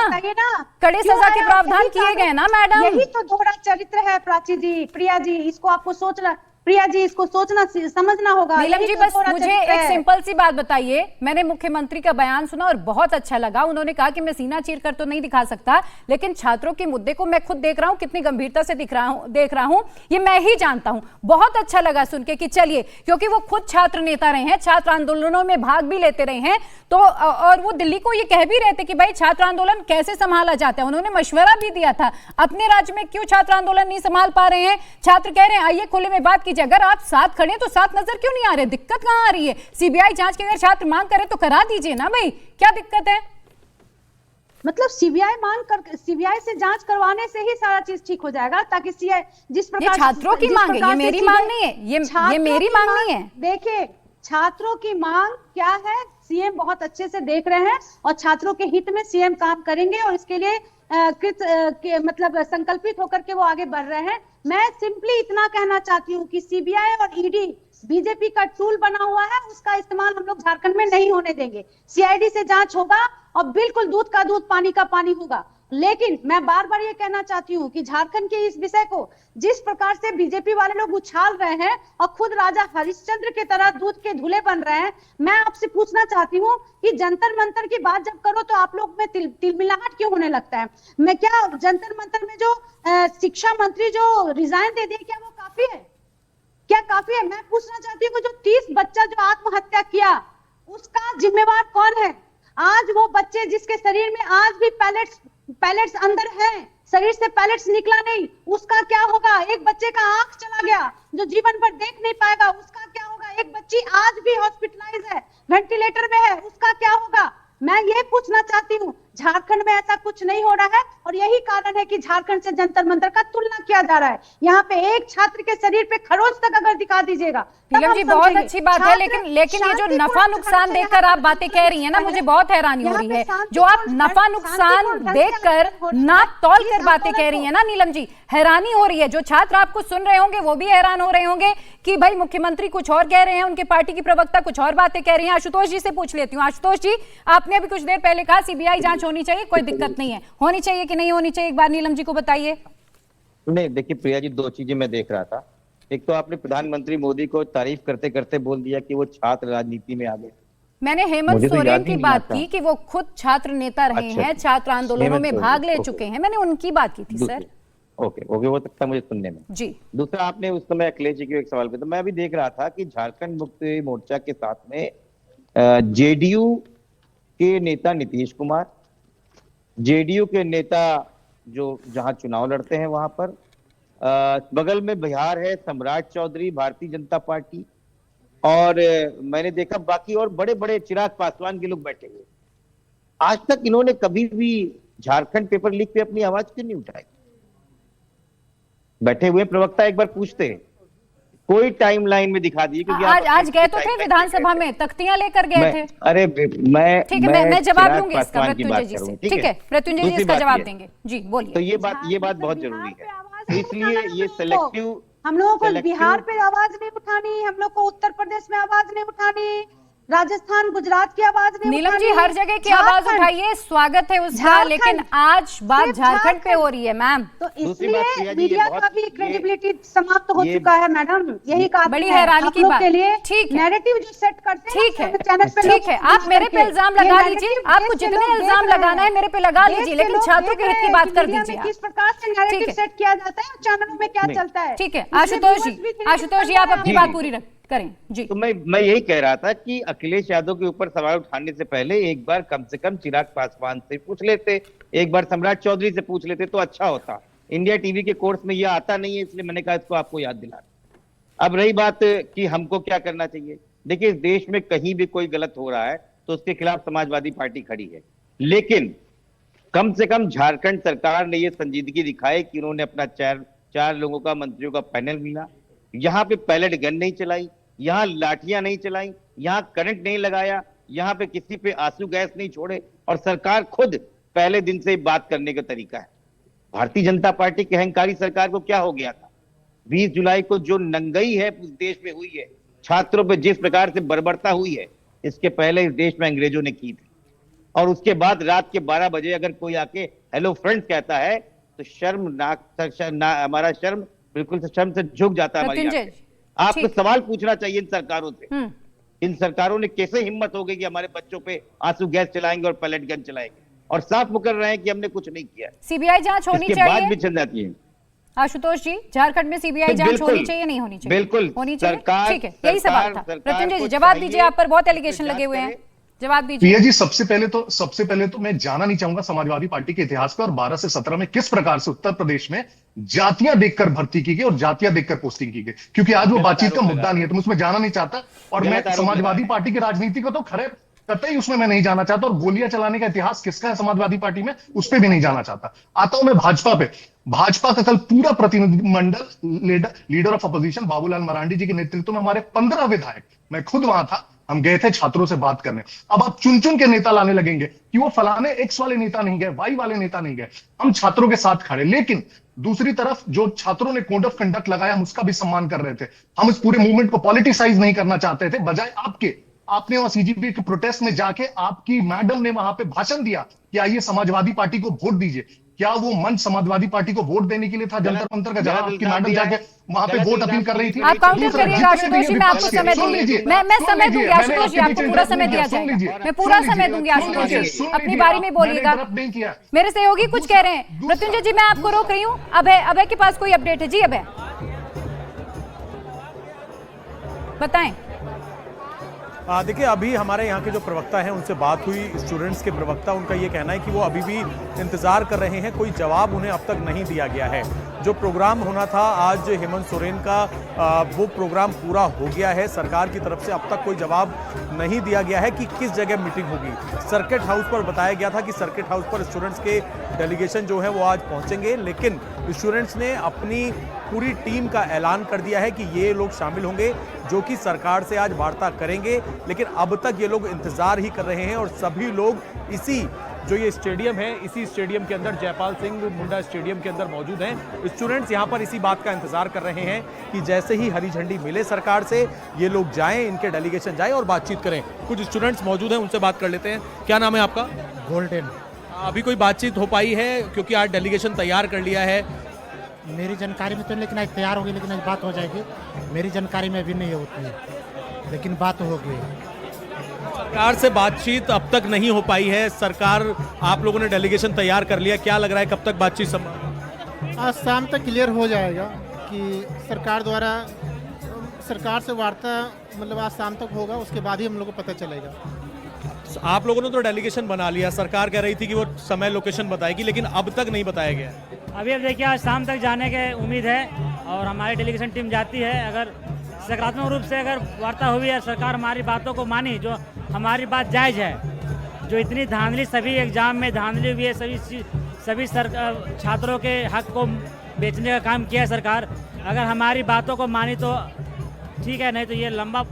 कड़े सजा के प्रावधान किए गए ना मैडम। यही तो दोहरा चरित्र है प्राची जी, प्रिया जी, इसको आपको सोचना, प्रिया जी इसको सोचना समझना होगा। नीलम जी बस मुझे एक सिंपल सी बात बताइए, मैंने मुख्यमंत्री का बयान सुना और बहुत अच्छा लगा। उन्होंने कहा कि मैं सीना चीर कर तो नहीं दिखा सकता, लेकिन छात्रों के मुद्दे को मैं खुद देख रहा हूं, कितनी गंभीरता से देख रहा हूं, ये मैं ही जानता हूं। बहुत अच्छा लगा सुन के कि चलिए, क्योंकि वो खुद छात्र नेता रहे हैं, छात्र आंदोलनों में भाग भी लेते रहे हैं, तो और वो दिल्ली को ये कह भी रहे थे कि भाई छात्र आंदोलन कैसे संभाला जाता है। उन्होंने मशवरा भी दिया था अपने राज्य में क्यों छात्र आंदोलन नहीं संभाल पा रहे हैं। छात्र कह रहे हैं आइए खुले में बात कीजिए, अगर आप साथ खड़े तो साथ नजर क्यों नहीं आ रहे? दिक्कत कहां आ रही है? सीबीआई जांच की अगर छात्र मांग करे तो करा दीजिए ना भाई, क्या दिक्कत है? मतलब सीबीआई से जांच करवाने से ही सारा चीज ठीक हो जाएगा, ताकि सीआई जिस प्रकार, ये छात्रों की मांग है, ये मेरी मांग नहीं है, ये मेरी मांग नहीं है। देखिए छात्रों की मांग क्या है, सीएम बहुत अच्छे से देख रहे हैं और छात्रों के हित में सीएम काम करेंगे और इसके लिए मतलब संकल्पित होकर के वो आगे बढ़ रहे हैं। मैं सिंपली इतना कहना चाहती हूँ कि सीबीआई और ईडी बीजेपी का टूल बना हुआ है, उसका इस्तेमाल हम लोग झारखंड में नहीं होने देंगे। सीआईडी से जांच होगा और बिल्कुल दूध का दूध पानी का पानी होगा। लेकिन मैं बार बार ये कहना चाहती हूँ कि झारखंड के इस विषय को जिस प्रकार से बीजेपी वाले लोग उछाल रहे हैं और खुद राजा हरिश्चंद्र की तरह दूध के धुले बन रहे हैं, मैं आपसे पूछना चाहती हूँ कि जंतर मंतर की बात जब करो तो आप लोग में तिलमिलाहट क्यों होने लगता है? मैं क्या जंतर मंतर में जो शिक्षा मंत्री जो रिजाइन दे दिए, क्या वो काफी है? क्या काफी है? मैं पूछना चाहती हूँ जो 30 बच्चा जो आत्महत्या किया उसका जिम्मेवार कौन है? आज वो बच्चे जिसके शरीर में आज भी पैलेट्स अंदर है, शरीर से पैलेट्स निकला नहीं, उसका क्या होगा? एक बच्चे का आंख चला गया जो जीवन भर देख नहीं पाएगा, उसका क्या होगा? एक बच्ची आज भी हॉस्पिटलाइज है, वेंटिलेटर में है, उसका क्या होगा? मैं ये पूछना चाहती हूँ, झारखंड में ऐसा कुछ नहीं हो रहा है और यही कारण है कि झारखंड से जंतर मंतर का तुलना किया जा रहा है। यहाँ पे एक छात्र के शरीर पे खरोंच तक अगर दिखा दीजिएगा, नीलम जी बहुत अच्छी बात है, लेकिन ये जो नफा नुकसान देखकर आप बातें कह रही हैं ना, मुझे बहुत हैरानी हो रही है। जो आप नफा नुकसान देखकर नाप तौल कर बातें कह रही है ना नीलम जी, हैरानी हो रही है। जो छात्र आपको सुन रहे होंगे वो भी हैरान हो रहे होंगे कि भाई मुख्यमंत्री कुछ और कह रहे हैं, उनके पार्टी की प्रवक्ता कुछ और बातें कह रही हैं। आशुतोष जी से पूछ लेती हूँ। आशुतोष जी, आपने अभी कुछ देर पहले कहा सीबीआई जांच होनी चाहिए, कोई दिक्कत नहीं है, होनी चाहिए कि नहीं होनी चाहिए, एक बार नीलम जी को बताइए। नहीं देखिए प्रिया जी, दो चीजें मैं देख रहा था। एक तो आपने प्रधानमंत्री मोदी को तारीफ करते करते बोल दिया कि वो छात्र राजनीति में आ गए। मैंने हेमंत सोरेन की बात की कि वो खुद छात्र नेता रहे हैं, छात्र आंदोलनों में भाग ले चुके हैं, मैंने उनकी बात की थी सर। ओके वो तक था मुझे सुनने में जी। दूसरा, आपने उस समय अखिलेश जी के एक सवाल पे, तो मैं भी देख रहा था कि झारखंड मुक्ति मोर्चा के साथ में जेडीयू के नेता नीतीश कुमार, जेडीयू के नेता जो जहां चुनाव लड़ते हैं वहां पर, बगल में बिहार है सम्राट चौधरी भारतीय जनता पार्टी, और मैंने देखा बाकी और बड़े बड़े चिराग पासवान के लोग बैठे हुए। आज तक इन्होंने कभी भी झारखंड पेपर लीक पे अपनी आवाज क्यों नहीं उठाई? बैठे हुए प्रवक्ता एक बार पूछते हैं, कोई टाइमलाइन में दिखा दिए, क्योंकि आज गए तो थे विधानसभा में, तख्तियां लेकर गए थे। अरे मैं ठीक है, मैं जवाब दूंगी इसका मृत्युंजय जी से। ठीक है, मृत्युंजय जी इसका जवाब देंगे। जी बोलिए। तो ये बात बहुत जरूरी है, इसलिए ये सिलेक्टिव, हम लोगों को बिहार पे आवाज नहीं उठानी, हम लोग को उत्तर प्रदेश में आवाज नहीं उठानी, राजस्थान गुजरात की आवाज नहीं नीलम उठानी। जी हर जगह की आवाज उठाइए, स्वागत है उसका, लेकिन आज बात झारखंड पे हो रही है मैम, तो इसलिए मीडिया का भी क्रेडिबिलिटी समाप्त हो चुका है मैडम। यही कहा बड़ी हैरानी की बात के लिए। ठीक है, नैरेटिव जो सेट करते हैं, ठीक है, ठीक है, आप मेरे पे इल्जाम लगा लीजिए, आपको जितने इल्जाम लगाना है मेरे पे लगा लीजिए, लेकिन छात्रों के हित की बात कर दीजिए। किस प्रकार से नैरेटिव सेट किया जाता है, चैनलों में क्या चलता है। ठीक है आशुतोष जी आप अपनी बात पूरी करें जी। तो मैं यही कह रहा था कि अखिलेश यादव के ऊपर सवाल उठाने से पहले एक बार कम से कम चिराग पासवान से पूछ लेते, एक बार सम्राट चौधरी से पूछ लेते तो अच्छा होता। इंडिया टीवी के कोर्स में यह आता नहीं है, इसलिए मैंने कहा इसको आपको याद दिला। अब रही बात कि हमको क्या करना चाहिए, देखिए इस देश में कहीं भी कोई गलत हो रहा है तो उसके खिलाफ समाजवादी पार्टी खड़ी है, लेकिन कम से कम झारखंड सरकार ने यह संजीदगी दिखाई कि उन्होंने अपना चार लोगों का मंत्रियों का पैनल मिला, यहाँ पे पैलेट गन नहीं चलाई, यहाँ लाठियां नहीं चलाई, यहाँ करंट नहीं लगाया, यहाँ पे किसी पे आंसू गैस नहीं छोड़े, और सरकार खुद पहले दिन से बात करने का तरीका है। भारतीय जनता पार्टी की अहंकारी सरकार को क्या हो गया था? 20 जुलाई को जो नंगई है उस देश में हुई है, छात्रों पे जिस प्रकार से बर्बरता हुई है, इसके पहले इस देश में अंग्रेजों ने की थी। और उसके बाद रात के 12 बजे अगर कोई आके हेलो फ्रेंड्स कहता है तो हमारा शर्म बिल्कुल शर्म से झुक जाता है हमारी आंखें। आपको सवाल पूछना चाहिए इन सरकारों से, इन सरकारों ने कैसे हिम्मत हो गई कि हमारे बच्चों पे आंसू गैस चलाएंगे और पैलेट गन चलाएंगे, और साफ मुकर रहे हैं कि हमने कुछ नहीं किया। सीबीआई जांच होनी चाहिए, बात भी चल जाती है। आशुतोष जी झारखंड में सीबीआई जांच होनी चाहिए, नहीं होनी चाहिए? बिल्कुल होनी चाहिए। ठीक है, यही सवाल था। मृत्युंजय जी जवाब दीजिए, आप पर बहुत एलिगेशन लगे हुए हैं, जवाब दीजिए। प्रिया जी सबसे पहले तो मैं जाना नहीं चाहूंगा समाजवादी पार्टी के इतिहास पर, और 12 से 17 में किस प्रकार से उत्तर प्रदेश में जातियां देखकर भर्ती की गई और जातियां देखकर पोस्टिंग की गई, क्योंकि आज वो बातचीत का मुद्दा नहीं है, तो मैं उसमें जाना नहीं चाहता। और मैं समाजवादी पार्टी की राजनीति को तो कतई उसमें मैं नहीं जाना चाहता, और गोलियां चलाने का इतिहास किसका है समाजवादी पार्टी में, उस पर भी नहीं जाना चाहता। आता हूं मैं भाजपा पे। भाजपा का कल पूरा प्रतिनिधिमंडल leader of opposition Babulal Marandi ji के नेतृत्व में हमारे 15 विधायक, मैं खुद वहां था, हम गए थे छात्रों से बात करने। अब आप चुन चुन के नेता लाने लगेंगे कि वो फलाने एक्स वाले नेता नहीं गए, वाई वाले नेता नहीं गए, हम छात्रों के साथ खड़े। लेकिन दूसरी तरफ जो छात्रों ने कोड ऑफ कंडक्ट लगाया हम उसका भी सम्मान कर रहे थे। हम इस पूरे मूवमेंट को पॉलिटिसाइज नहीं करना चाहते थे, बजाय आपने वहां सीजीपी के प्रोटेस्ट में जाके आपकी मैडम ने वहां पे भाषण दिया कि आइए समाजवादी पार्टी को वोट दीजिए। क्या वो मंच समाजवादी पार्टी को वोट देने के लिए था जंतर मंतर का, जहां आपकी मैडम जाके वहां पे वोट अपील कर रही थी? आप काउंटर करिएगा आशुतोष जी, मैं आपको समय दूंगी, मैं समय दूंगी आशुतोष जी, आपको पूरा समय दिया जाएगा, मैं पूरा समय दूंगी आशुतोष जी, अपनी बारी में बोलिएगा। मेरे सहयोगी कुछ कह रहे हैं, मृत्युंजय जी मैं आपको रोक रही हूँ। अभय के पास कोई अपडेट है? जी अभय बताएं। देखिए अभी हमारे यहाँ के जो प्रवक्ता हैं उनसे बात हुई, स्टूडेंट्स के प्रवक्ता, उनका ये कहना है कि वो अभी भी इंतजार कर रहे हैं, कोई जवाब उन्हें अब तक नहीं दिया गया है। जो प्रोग्राम होना था आज हेमंत सोरेन का, वो प्रोग्राम पूरा हो गया है। सरकार की तरफ से अब तक कोई जवाब नहीं दिया गया है कि किस जगह मीटिंग होगी। सर्किट हाउस पर बताया गया था कि सर्किट हाउस पर स्टूडेंट्स के डेलीगेशन जो है वो आज पहुंचेंगे, लेकिन स्टूडेंट्स ने अपनी पूरी टीम का ऐलान कर दिया है कि ये लोग शामिल होंगे जो कि सरकार से आज वार्ता करेंगे। लेकिन अब तक ये लोग इंतजार ही कर रहे हैं, और सभी लोग इसी जो ये स्टेडियम है, इसी स्टेडियम के अंदर, जयपाल सिंह मुंडा स्टेडियम के अंदर मौजूद हैं। स्टूडेंट्स यहाँ पर इसी बात का इंतजार कर रहे हैं कि जैसे ही हरी झंडी मिले सरकार से, ये लोग जाएं, इनके डेलीगेशन जाएं और बातचीत करें। कुछ स्टूडेंट्स मौजूद हैं, उनसे बात कर लेते हैं। क्या नाम है आपका? गोल्डन। अभी कोई बातचीत हो पाई है, क्योंकि आज डेलीगेशन तैयार कर लिया है? मेरी जानकारी में तो, लेकिन आज तैयार होगी, लेकिन आज बात हो जाएगी। मेरी जानकारी में भी नहीं होती है, लेकिन बात होगी। सरकार से बातचीत अब तक नहीं हो पाई है। सरकार, आप लोगों ने डेलीगेशन तैयार कर लिया, क्या लग रहा है कब तक बातचीत संभव? आज शाम तक क्लियर हो जाएगा कि सरकार द्वारा, सरकार से वार्ता मतलब आज शाम तक होगा, उसके बाद ही हम लोग को पता चलेगा। आप लोगों ने तो डेलीगेशन बना लिया, सरकार कह रही थी कि वो समय लोकेशन बताएगी, लेकिन अब तक नहीं बताया गया। अभी अब देखिए आज शाम तक जाने की उम्मीद है और हमारी डेलीगेशन टीम जाती है। अगर सकारात्मक रूप से अगर वार्ता हुई है, सरकार हमारी बातों को मानी, जो हमारी बात जायज़ है, जो इतनी धांधली सभी एग्जाम में धांधली हुई है, सभी छात्रों के हक को बेचने का काम किया है सरकार, अगर हमारी बातों को मानी तो ठीक है, नहीं तो ये लंबा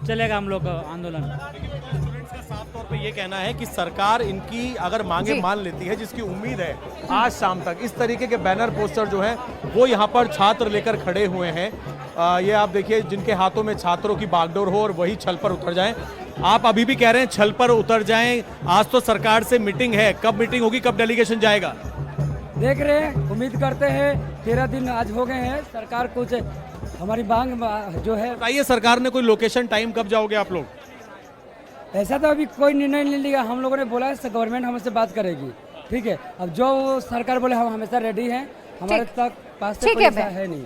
चलेगा हम लोग का आंदोलन। स्टूडेंट्स का साफ तौर पे ये कहना है कि सरकार इनकी अगर मांगे मान लेती है, जिसकी उम्मीद है आज शाम तक इस तरीके के बैनर पोस्टर जो हैं वो यहाँ पर छात्र लेकर खड़े हुए हैं। ये आप देखिए जिनके हाथों में छात्रों की बागडोर हो और वही छल पर उतर जाएं। आप अभी भी कह रहे हैं छल पर उतर जाएं। आज तो सरकार से मीटिंग है, कब मीटिंग होगी, कब डेलीगेशन जाएगा? देख रहे हैं, उम्मीद करते हैं। 13 दिन आज हो गए हैं, सरकार कुछ हमारी मांग जो है। बताइए सरकार ने कोई लोकेशन, टाइम, कब जाओगे आप लोग? ऐसा तो अभी कोई निर्णय नहीं लिया, हम लोगों ने बोला है गवर्नमेंट हमसे बात करेगी, ठीक है। अब जो सरकार बोले हम हमेशा रेडी हैं, हमारे तक पास से पैसा है नहीं।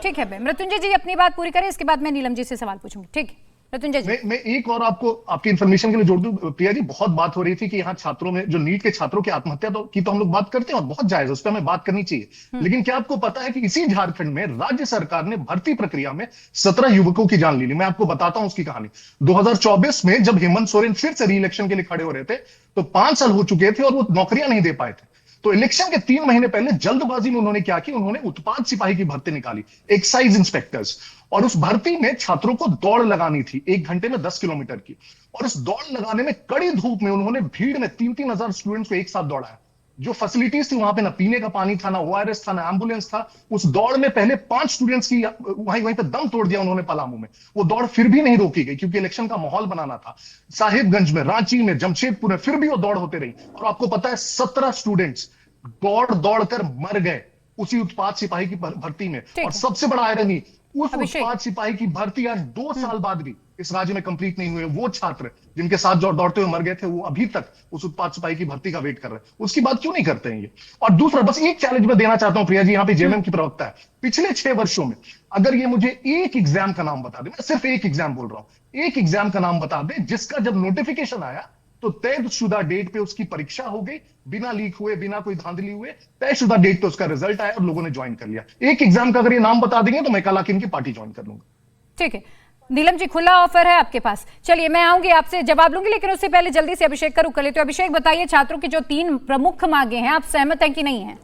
ठीक है, मृत्युंजय जी अपनी बात पूरी करें, इसके बाद मैं नीलम जी से सवाल पूछूंगी। ठीक है मृत्युंजय जी। मैं एक और आपको आपकी इन्फॉर्मेशन के लिए जोड़ दूं प्रिया जी, बहुत बात हो रही थी कि यहाँ छात्रों में जो नीट के छात्रों की आत्महत्या की तो हम लोग बात करते हैं और बहुत जायज, उस पर हमें बात करनी चाहिए। लेकिन क्या आपको पता है कि इसी झारखंड में राज्य सरकार ने भर्ती प्रक्रिया में 17 युवकों की जान ले ली। मैं आपको बताता हूं उसकी कहानी। 2024 में जब हेमंत सोरेन फिर से री इलेक्शन के लिए खड़े हो रहे थे तो 5 साल हो चुके थे और वो नौकरियां नहीं दे पाए थे। तो इलेक्शन के 3 महीने पहले जल्दबाजी में उन्होंने क्या किया, उन्होंने उत्पाद सिपाही की भर्ती निकाली, एक्साइज इंस्पेक्टर्स, और उस भर्ती में छात्रों को दौड़ लगानी थी 1 घंटे में 10 किलोमीटर की। और उस दौड़ लगाने में कड़ी धूप में उन्होंने भीड़ में 3-3 हजार स्टूडेंट्स को एक साथ दौड़ाया। जो फैसिलिटीज थी वहां पे ना पीने का पानी था, ना ORS था, ना एम्बुलेंस था। उस दौड़ में पहले 5 स्टूडेंट्स की वहीं पे दम तोड़ दिया उन्होंने पलामू में। वो दौड़ फिर भी नहीं रोकी गई क्योंकि इलेक्शन का माहौल बनाना था। साहिबगंज में, रांची में, जमशेदपुर में फिर भी वो दौड़ होते रही। और आपको पता है 17 स्टूडेंट्स दौड़ कर मर गए उसी उत्पाद सिपाही की भर्ती में। और सबसे बड़ा आयरनी, उस उत्पाद सिपाही की भर्ती आज 2 साल बाद भी इस राज्य में कंप्लीट नहीं हुए। वो छात्र जिनके साथ दौड़ते हुए मर गए थे, वो अभी तक उस उत्पाद सिपाही की भर्ती का वेट कर रहे हैं। उसकी बात क्यों नहीं करते हैं ये? और दूसरा, बस एक चैलेंज मैं देना चाहता हूं प्रिया जी, यहाँ पे जेएमएम की प्रवक्ता है, पिछले 6 वर्षों में अगर ये मुझे एक एग्जाम का नाम बता दे, मैं सिर्फ एक एग्जाम बोल रहा हूं, एक एग्जाम का नाम बता दे जिसका जब नोटिफिकेशन आया तो तयशुदा डेट पे उसकी परीक्षा हो गई, बिना लीक हुए, बिना कोई धांधली हुए, तयशुदा डेट पे उसका रिजल्ट आया और लोगों ने ज्वाइन कर लिया। एक एग्जाम का अगर ये नाम बता देंगे तो मैं कल आके इनकी पार्टी ज्वाइन कर लूंगा। ठीक है नीलम जी, खुला ऑफर है आपके पास। चलिए मैं आऊंगी, आपसे जवाब लूंगी, लेकिन उससे पहले जल्दी से अभिषेक का रुख कर लेते हो। अभिषेक बताइए, छात्रों की जो 3 प्रमुख मांगे हैं, आप सहमत हैं कि नहीं है?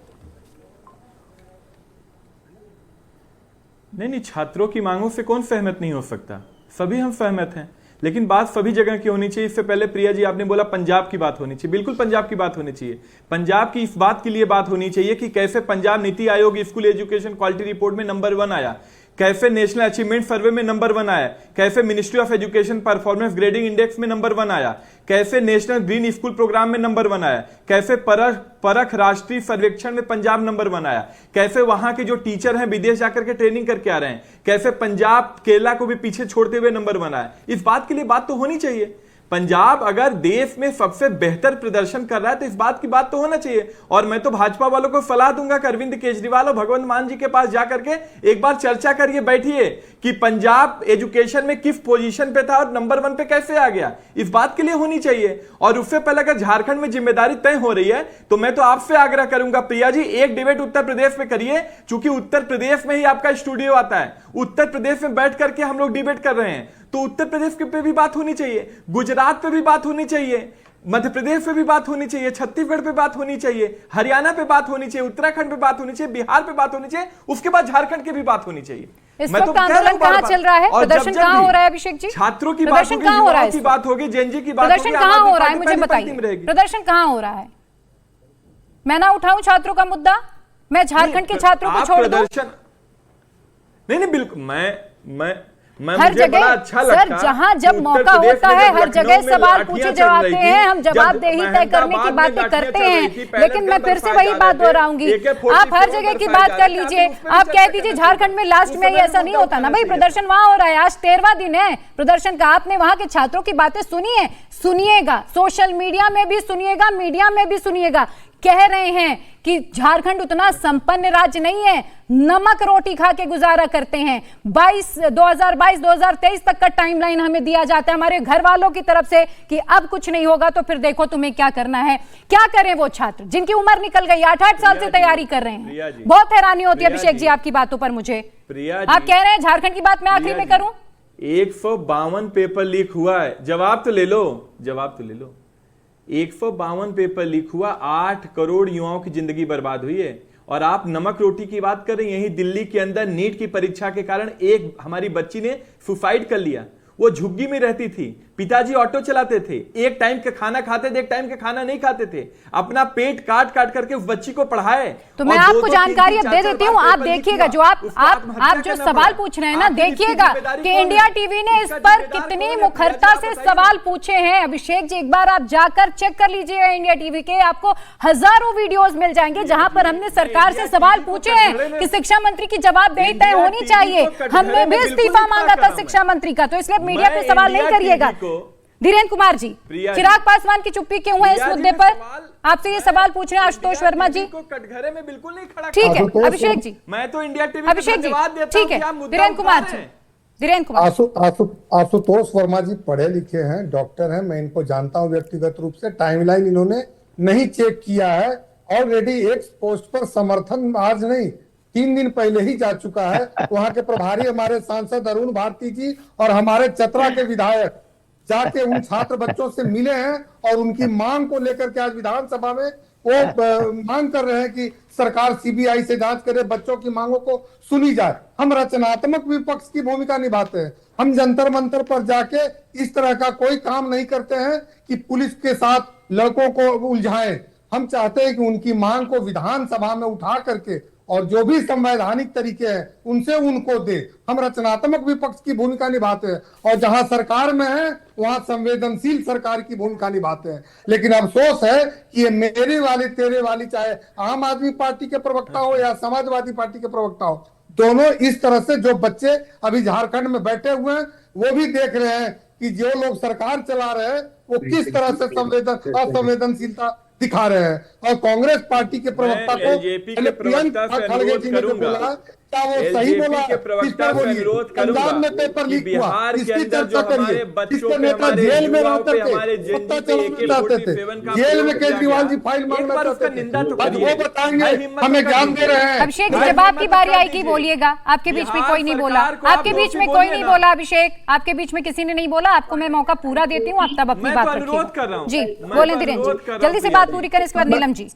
नहीं, छात्रों की मांगों से कौन सहमत नहीं हो सकता, सभी हम सहमत हैं। लेकिन बात सभी जगह की होनी चाहिए। इससे पहले प्रिया जी आपने बोला पंजाब की बात होनी चाहिए, बिल्कुल पंजाब की बात होनी चाहिए। पंजाब की इस बात के लिए बात होनी चाहिए कि कैसे Punjab NITI Aayog school education quality report में नंबर 1 आया, कैसे नेशनल अचीवमेंट सर्वे में नंबर 1 आया, कैसे ministry of education performance grading index में नंबर 1 आया, कैसे नेशनल ग्रीन स्कूल प्रोग्राम में नंबर 1 आया, कैसे परख राष्ट्रीय सर्वेक्षण में पंजाब नंबर 1 आया, कैसे वहां के जो टीचर हैं विदेश जाकर के ट्रेनिंग करके आ रहे हैं, कैसे पंजाब केरला को भी पीछे छोड़ते हुए नंबर 1 आया। इस बात के लिए बात तो होनी चाहिए। पंजाब अगर देश में सबसे बेहतर प्रदर्शन कर रहा है तो इस बात की बात तो होना चाहिए। और मैं तो भाजपा वालों को सलाह दूंगा कि अरविंद केजरीवाल और भगवंत मान जी के पास जाकर के एक बार चर्चा करिए, बैठिए कि पंजाब एजुकेशन में किस पोजीशन पे था और नंबर 1 पे कैसे आ गया। इस बात के लिए होनी चाहिए। और उससे पहले अगर झारखंड में जिम्मेदारी तय हो रही है तो मैं तो आपसे आग्रह करूंगा प्रिया जी, एक डिबेट उत्तर प्रदेश में करिए, चूंकि उत्तर प्रदेश में ही आपका स्टूडियो आता है। उत्तर प्रदेश में बैठ करके हम लोग डिबेट कर रहे हैं तो उत्तर प्रदेश के पे भी बात होनी चाहिए, गुजरात पे भी बात होनी चाहिए, मध्य प्रदेश पे भी बात होनी चाहिए, छत्तीसगढ़ पे बात होनी चाहिए, हरियाणा पे बात होनी चाहिए, उत्तराखंड पे बात होनी चाहिए, बिहार पे बात होनी चाहिए, उसके बाद झारखंड की भी बात होनी चाहिए। इस वक्त आंदोलन कहां चल रहा है, प्रदर्शन कहां हो रहा है अभिषेक जी? छात्रों की बात होगी, युवाओं की बात होगी, जेएनजी की बात होगी, प्रदर्शन कहां हो रहा है मुझे बताइए, प्रदर्शन कहां हो रहा है? मैं ना उठाऊं छात्रों का मुद्दा, मैं झारखंड के छात्रों को छोड़ दूं? नहीं बिल्कुल, हर जगह अच्छा सर, जहां जब मौका होता है हर जगह सवाल पूछे जाते हैं, हम जवाबदेही तय करने की बातें करते हैं। लेकिन मैं फिर से वही बात दोहराऊंगी, आप हर जगह की बात कर लीजिए, आप कह दीजिए झारखंड में लास्ट में ये ऐसा नहीं होता ना भाई। प्रदर्शन वहां हो रहा है, आज 13वां दिन है प्रदर्शन का। आपने वहां के छात्रों की बातें सुनी है, सुनिएगा, सोशल मीडिया में भी सुनिएगा, मीडिया में भी सुनिएगा। कह रहे हैं कि झारखंड उतना संपन्न राज्य नहीं है, नमक रोटी खा के गुजारा करते हैं। 2022-2023 तक का टाइमलाइन हमें दिया जाता है हमारे घर वालों की तरफ से कि अब कुछ नहीं होगा तो फिर देखो तुम्हें क्या करना है। क्या करें वो छात्र जिनकी उम्र निकल गई, 8-8 साल से तैयारी कर रहे हैं। बहुत हैरानी होती है अभिषेक जी आपकी बातों पर मुझे। आप कह रहे हैं झारखंड की बात मैं आखिरी में करूं। 152 पेपर लीक हुआ है, जवाब तो ले लो, जवाब तो ले लो। 152 पेपर लीक हुआ, 8 करोड़ युवाओं की जिंदगी बर्बाद हुई है। और आप नमक रोटी की बात कर रहे हैं। यहीं दिल्ली के अंदर नीट की परीक्षा के कारण एक हमारी बच्ची ने सुसाइड कर लिया। वो झुग्गी में रहती थी, पिताजी ऑटो चलाते थे, एक टाइम का खाना खाते थे, एक टाइम का खाना नहीं खाते थे, अपना पेट काट काट करके उस बच्ची को पढ़ाए। तो मैं आपको जानकारी अब दे देती हूँ, आप देखिएगा जो आप जो सवाल पूछ रहे हैं ना, देखिएगा कि इंडिया टीवी ने इस पर कितनी मुखरता से सवाल पूछे हैं। अभिषेक जी एक बार आप जाकर चेक कर लीजिएगा इंडिया टीवी के, आपको हजारों वीडियोस मिल जाएंगे जहां पर हमने सरकार से सवाल पूछे हैं कि शिक्षा मंत्री की जवाबदेही तय होनी चाहिए। हमने भी इस्तीफा मांगा था शिक्षा मंत्री का, तो इसलिए मीडिया पे सवाल नहीं करिएगा। धीरेन्द्र कुमार जी, चिराग पासवान की चुप्पी क्यों है इस मुद्दे पर? आपसे ये सवाल पूछ रहे हैं आशुतोष वर्मा जी। कटघरे में बिल्कुल नहीं खड़ा। ठीक है अभिषेक जी, मैं तो इंडिया टीवी अभिषेक जी ठीक है। धीरेन्द्र कुमार जी, धीरेन्द्र कुमार। आशुतोष वर्मा जी पढ़े लिखे हैं, डॉक्टर हैं, मैं इनको जानता हूं व्यक्तिगत रूप से। टाइमलाइन इन्होंने नहीं चेक किया है। ऑलरेडी एक पोस्ट पर समर्थन आज नहीं 3 दिन पहले ही जा चुका है। वहां के प्रभारी हमारे सांसद अरुण भारती जी और हमारे चतरा के विधायक जाके उन छात्र बच्चों से मिले हैं और उनकी मांग को लेकर के आज विधानसभा में वो मांग कर रहे हैं कि सरकार सीबीआई से जांच करे, बच्चों की मांगों को सुनी जाए। हम रचनात्मक विपक्ष की भूमिका निभाते हैं। हम जंतर मंतर पर जाके इस तरह का कोई काम नहीं करते हैं कि पुलिस के साथ लड़कों को उलझाएं। हम चाहते हैं कि उनकी मांग को विधानसभा में उठा करके और जो भी संवैधानिक तरीके हैं उनसे उनको दे। हम रचनात्मक विपक्ष की भूमिका निभाते हैं और जहां सरकार में है वहां संवेदनशील सरकार की भूमिका निभाते हैं। लेकिन अफसोस है कि ये मेरे वाली तेरे वाली, चाहे आम आदमी पार्टी के प्रवक्ता हो या समाजवादी पार्टी के प्रवक्ता हो, दोनों इस तरह से जो बच्चे अभी झारखंड में बैठे हुए हैं वो भी देख रहे हैं कि जो लोग सरकार चला रहे हैं वो किस तरह से असंवेदनशीलता दिखा रहे हैं। और कांग्रेस पार्टी के प्रवक्ता को प्रियंका खड़गे जी ने बोला, क्या वो सही बोला? पंजाब में पेपर लीक हुआ, इसकी चर्चा करिए। इसके नेता जेल में रहते थे, सत्ता चलाना चाहते थे, जेल में केजरीवाल जी फाइल मांगना चाहते थे। आज वो बताएंगे, हमें ज्ञान दे रहे हैं। अभिषेक जी जब आपकी बारी आएगी बोलिएगा। आपके बीच में कोई नहीं बोला, आपके बीच में कोई नहीं बोला। अभिषेक आपके बीच में किसी ने नहीं बोला, आपको मैं मौका पूरा देती हूँ, आप तब अपनी बात रखिए। जी बोले धीरेन्द्र जी, जल्दी से बात पूरी करें, इसके बाद नीलम जी।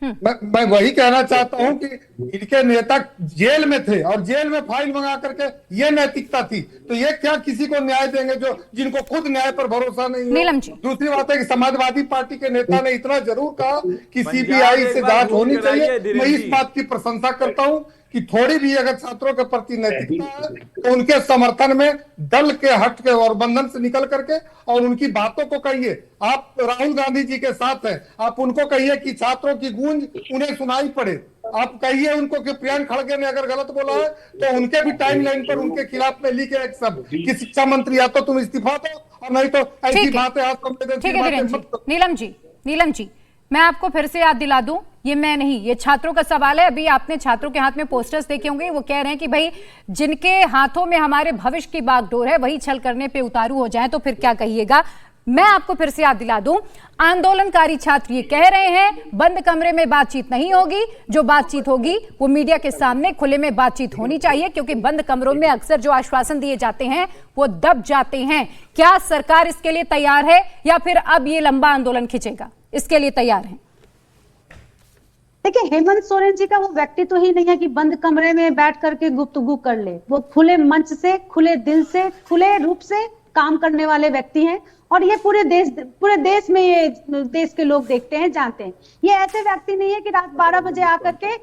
मैं वही कहना चाहता हूं कि इनके नेता जेल में थे और जेल में फाइल मंगा करके ये नैतिकता थी, तो ये क्या किसी को न्याय देंगे जो जिनको खुद न्याय पर भरोसा नहीं है। दूसरी बात है कि समाजवादी पार्टी के नेता ने इतना जरूर कहा कि सीबीआई से जांच होनी चाहिए। मैं इस बात की प्रशंसा करता हूं कि थोड़ी भी अगर छात्रों के प्रति नैतिकता है तो उनके समर्थन में दल के हट के और बंधन से निकल करके और उनकी बातों को कहिए। आप राहुल गांधी जी के साथ हैं, आप उनको कहिए कि छात्रों की गूंज उन्हें सुनाई पड़े। आप कहिए उनको कि प्रियंक खड़गे ने अगर गलत बोला है तो उनके भी टाइमलाइन पर उनके खिलाफ में लिखे एक शब्द कि शिक्षा मंत्री या तो तुम इस्तीफा दो और नहीं तो ऐसी बातें नीलम जी मैं आपको फिर से याद दिला दूं, ये मैं नहीं, ये छात्रों का सवाल है। अभी आपने छात्रों के हाथ में पोस्टर्स देखे होंगे, वो कह रहे हैं कि भाई जिनके हाथों में हमारे भविष्य की बागडोर है वही छल करने पे उतारू हो जाए तो फिर क्या कहिएगा। मैं आपको फिर से याद दिला दूं, आंदोलनकारी छात्र ये कह रहे हैं बंद कमरे में बातचीत नहीं होगी, जो बातचीत होगी वो मीडिया के सामने खुले में बातचीत होनी चाहिए, क्योंकि बंद कमरों में अक्सर जो आश्वासन दिए जाते हैं वो दब जाते हैं। क्या सरकार इसके लिए तैयार है या फिर अब ये लंबा आंदोलन खिंचेगा, इसके लिए तैयार है? देखिए, हेमंत सोरेन जी का वो व्यक्तित्व ही नहीं है कि बंद कमरे में बैठ करके गुफ्तगू कर ले। वो खुले मंच से, खुले दिल से, खुले रूप से काम करने वाले व्यक्ति हैं और ये पूरे देश में ये देश के लोग देखते हैं, जानते हैं। ये ऐसे व्यक्ति नहीं है कि रात 12 बजे आकर के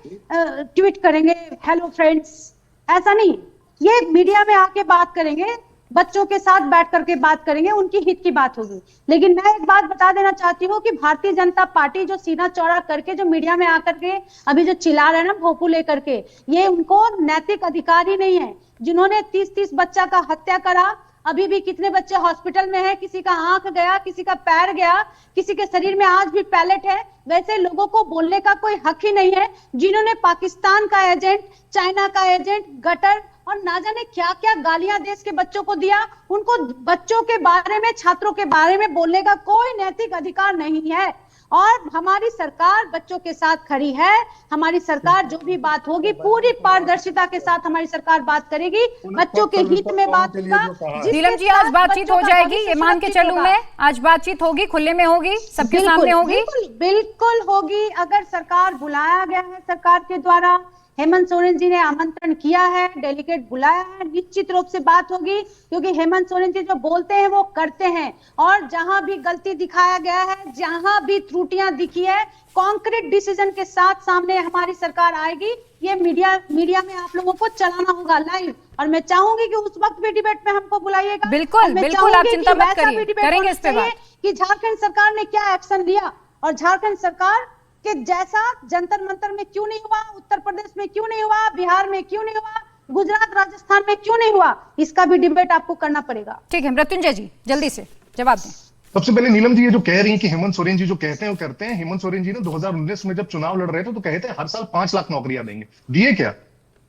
ट्वीट करेंगे हेलो फ्रेंड्स, ऐसा नहीं। ये मीडिया में आके बात करेंगे, बच्चों के साथ बैठ करके बात करेंगे, उनकी हित की बात होगी। लेकिन मैं एक बात बता देना चाहती हूँ कि भारतीय जनता पार्टी जो सीना चौड़ा करके जो मीडिया में आकर के अभी जो चिल्ला रहे हैं ना भोंपू लेकर के, ये उनको नैतिक अधिकार ही नहीं है। जिन्होंने 30-30 बच्चा का हत्या करा, अभी भी कितने बच्चे हॉस्पिटल में हैं, किसी का आंख गया, किसी का पैर गया, किसी के शरीर में आज भी पैलेट है। वैसे लोगों को बोलने का कोई हक ही नहीं है, जिन्होंने पाकिस्तान का एजेंट, चाइना का एजेंट, गटर और ना जाने क्या क्या गालियां देश के बच्चों को दिया, उनको बच्चों के बारे में, छात्रों के बारे में बोलने का कोई नैतिक अधिकार नहीं है। और हमारी सरकार बच्चों के साथ खड़ी है। हमारी सरकार जो भी बात होगी पूरी पारदर्शिता के साथ हमारी सरकार बात करेगी, बच्चों के हित में बात होगा। नीलम जी, आज बातचीत हो जाएगी, ये मान के चलूं मैं, आज बातचीत होगी, खुले में होगी, सबके सामने होगी? बिल्कुल होगी। अगर सरकार बुलाया गया है, सरकार के द्वारा हेमंत सोरेन जी ने आमंत्रण किया है, डेलीगेट बुलाया है, निश्चित रूप से बात होगी, क्योंकि हेमंत सोरेन जी जो बोलते हैं वो करते हैं। और जहां भी गलती दिखाया गया है, जहां भी त्रुटियां दिखी है, कॉन्क्रीट डिसीजन के साथ सामने हमारी सरकार आएगी। ये मीडिया में आप लोगों को चलाना होगा लाइव, और मैं चाहूंगी कि उस वक्त भी डिबेट में हमको बुलाइएगा। बिल्कुल बिल्कुल, आप चिंता मत करिए, करेंगे इस पे बात कि झारखंड सरकार ने क्या एक्शन लिया और झारखंड सरकार कि जैसा जंतर मंतर में क्यों नहीं हुआ, उत्तर प्रदेश में क्यों नहीं हुआ, बिहार में क्यों नहीं हुआ, गुजरात राजस्थान में क्यों नहीं हुआ, इसका भी डिबेट आपको करना पड़ेगा। ठीक है मृत्युंजय जी, जल्दी से जवाब दें। सबसे पहले नीलम जी, ये जो कह रही हैं कि हेमंत सोरेन जी जो कहते हैं वो करते हैं, हेमंत सोरेन जी ने 2019 में जब चुनाव लड़ रहे थे तो कहते हैं हर साल 5 लाख नौकरियां देंगे। दिए क्या?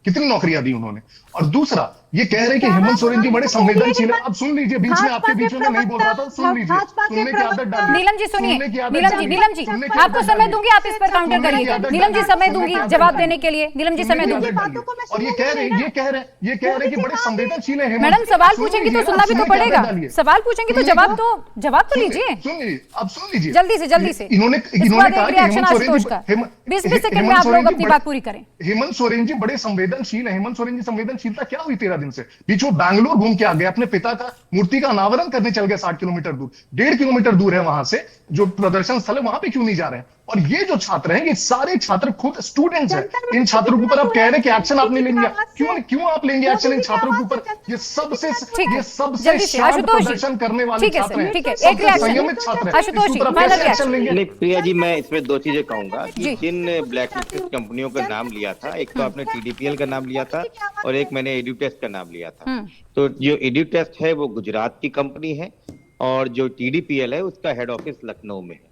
कितनी नौकरियां दी उन्होंने? और दूसरा ये कह रहे हैं कि हेमंत सोरेन जी बड़े संवेदनशील हैं। अब सुन लीजिए, बीच में आपके बीच में मैं नहीं बोल रहा था, सुन लीजिए, सुनने की आदत डालिए। नीलम जी सुनिए, नीलम जी आपको समय दूंगी, आप इस पर काउंटर करिएगा। नीलम जी समय दूंगी जवाब देने के लिए, नीलम जी समय दूंगी। और ये कह रहे कि बड़े संवेदनशील है। मैडम सवाल पूछेंगी तो सुनना भी तो पड़ेगा, सवाल पूछेंगी तो जवाब तो लीजिए। अब सुन लीजिए जल्दी से इन्होंने कहा कि हेमंत सोरेन जी 20 सेकंड में आप लोग अपनी बात पूरी करें। हेमंत सोरेन जी बड़े संवेदनशील है। हेमंत सोरेन जी संवेदनशीलता क्या हुई 13 दिन से? बीच में बैंगलोर घूम के आ गए, अपने पिता का मूर्ति का अनावरण करने चल गए 60 किलोमीटर दूर, 1.5 किलोमीटर दूर है वहां से जो प्रदर्शन स्थल है, वहां पे क्यों नहीं जा रहे हैं? और ये जो छात्र हैं, ये सारे छात्र खुद स्टूडेंट्स हैं। इन छात्रों के ऊपर आप कह रहे हैं कि एक्शन आप नहीं लेंगे, क्यों आप लेंगे एक्शन इन छात्रों के ऊपर? ये सबसे शांत प्रदर्शन करने वाले छात्र हैं, सबसे संयमित छात्र हैं। नहीं प्रिया जी, मैं इसमें 2 चीजें कहूंगा कि जिन ब्लैकलिस्टेड कंपनियों का नाम लिया था, एक तो आपने TDPL का नाम लिया था और एक मैंने एड्यूटेस्ट का नाम लिया था। तो जो एड्यूटेस्ट है वो गुजरात की कंपनी है और जो TDPL है उसका हेड ऑफिस लखनऊ में है।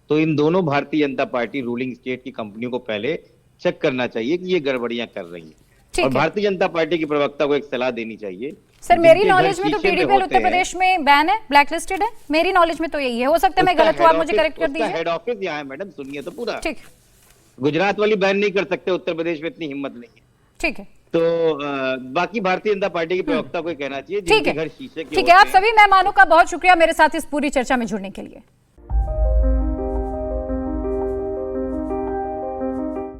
तो इन दोनों Bharatiya Janata party ruling state की कंपनियों को पहले चेक करना चाहिए कि ये गड़बड़ियां कर रही हैं, और भारतीय जनता पार्टी की प्रवक्ता को एक सलाह देनी चाहिए। सर मेरी नॉलेज में तो TDPL उत्तर प्रदेश में बैन है, ब्लैकलिस्टेड है, मेरी नॉलेज में तो यही है, हो सकता है मैं गलत हूं, आप मुझे करेक्ट कर दीजिए। हेड ऑफिस यहाँ है मैडम, सुनिए तो पूरा। ठीक, गुजरात वाली बैन नहीं कर सकते, उत्तर प्रदेश में इतनी हिम्मत नहीं है। ठीक है, तो बाकी भारतीय जनता पार्टी के प्रवक्ता को कहना चाहिए, ठीक है, घर शीशे के ठीक है। आप सभी मेहमानों का बहुत शुक्रिया मेरे साथ इस पूरी चर्चा में जुड़ने के लिए।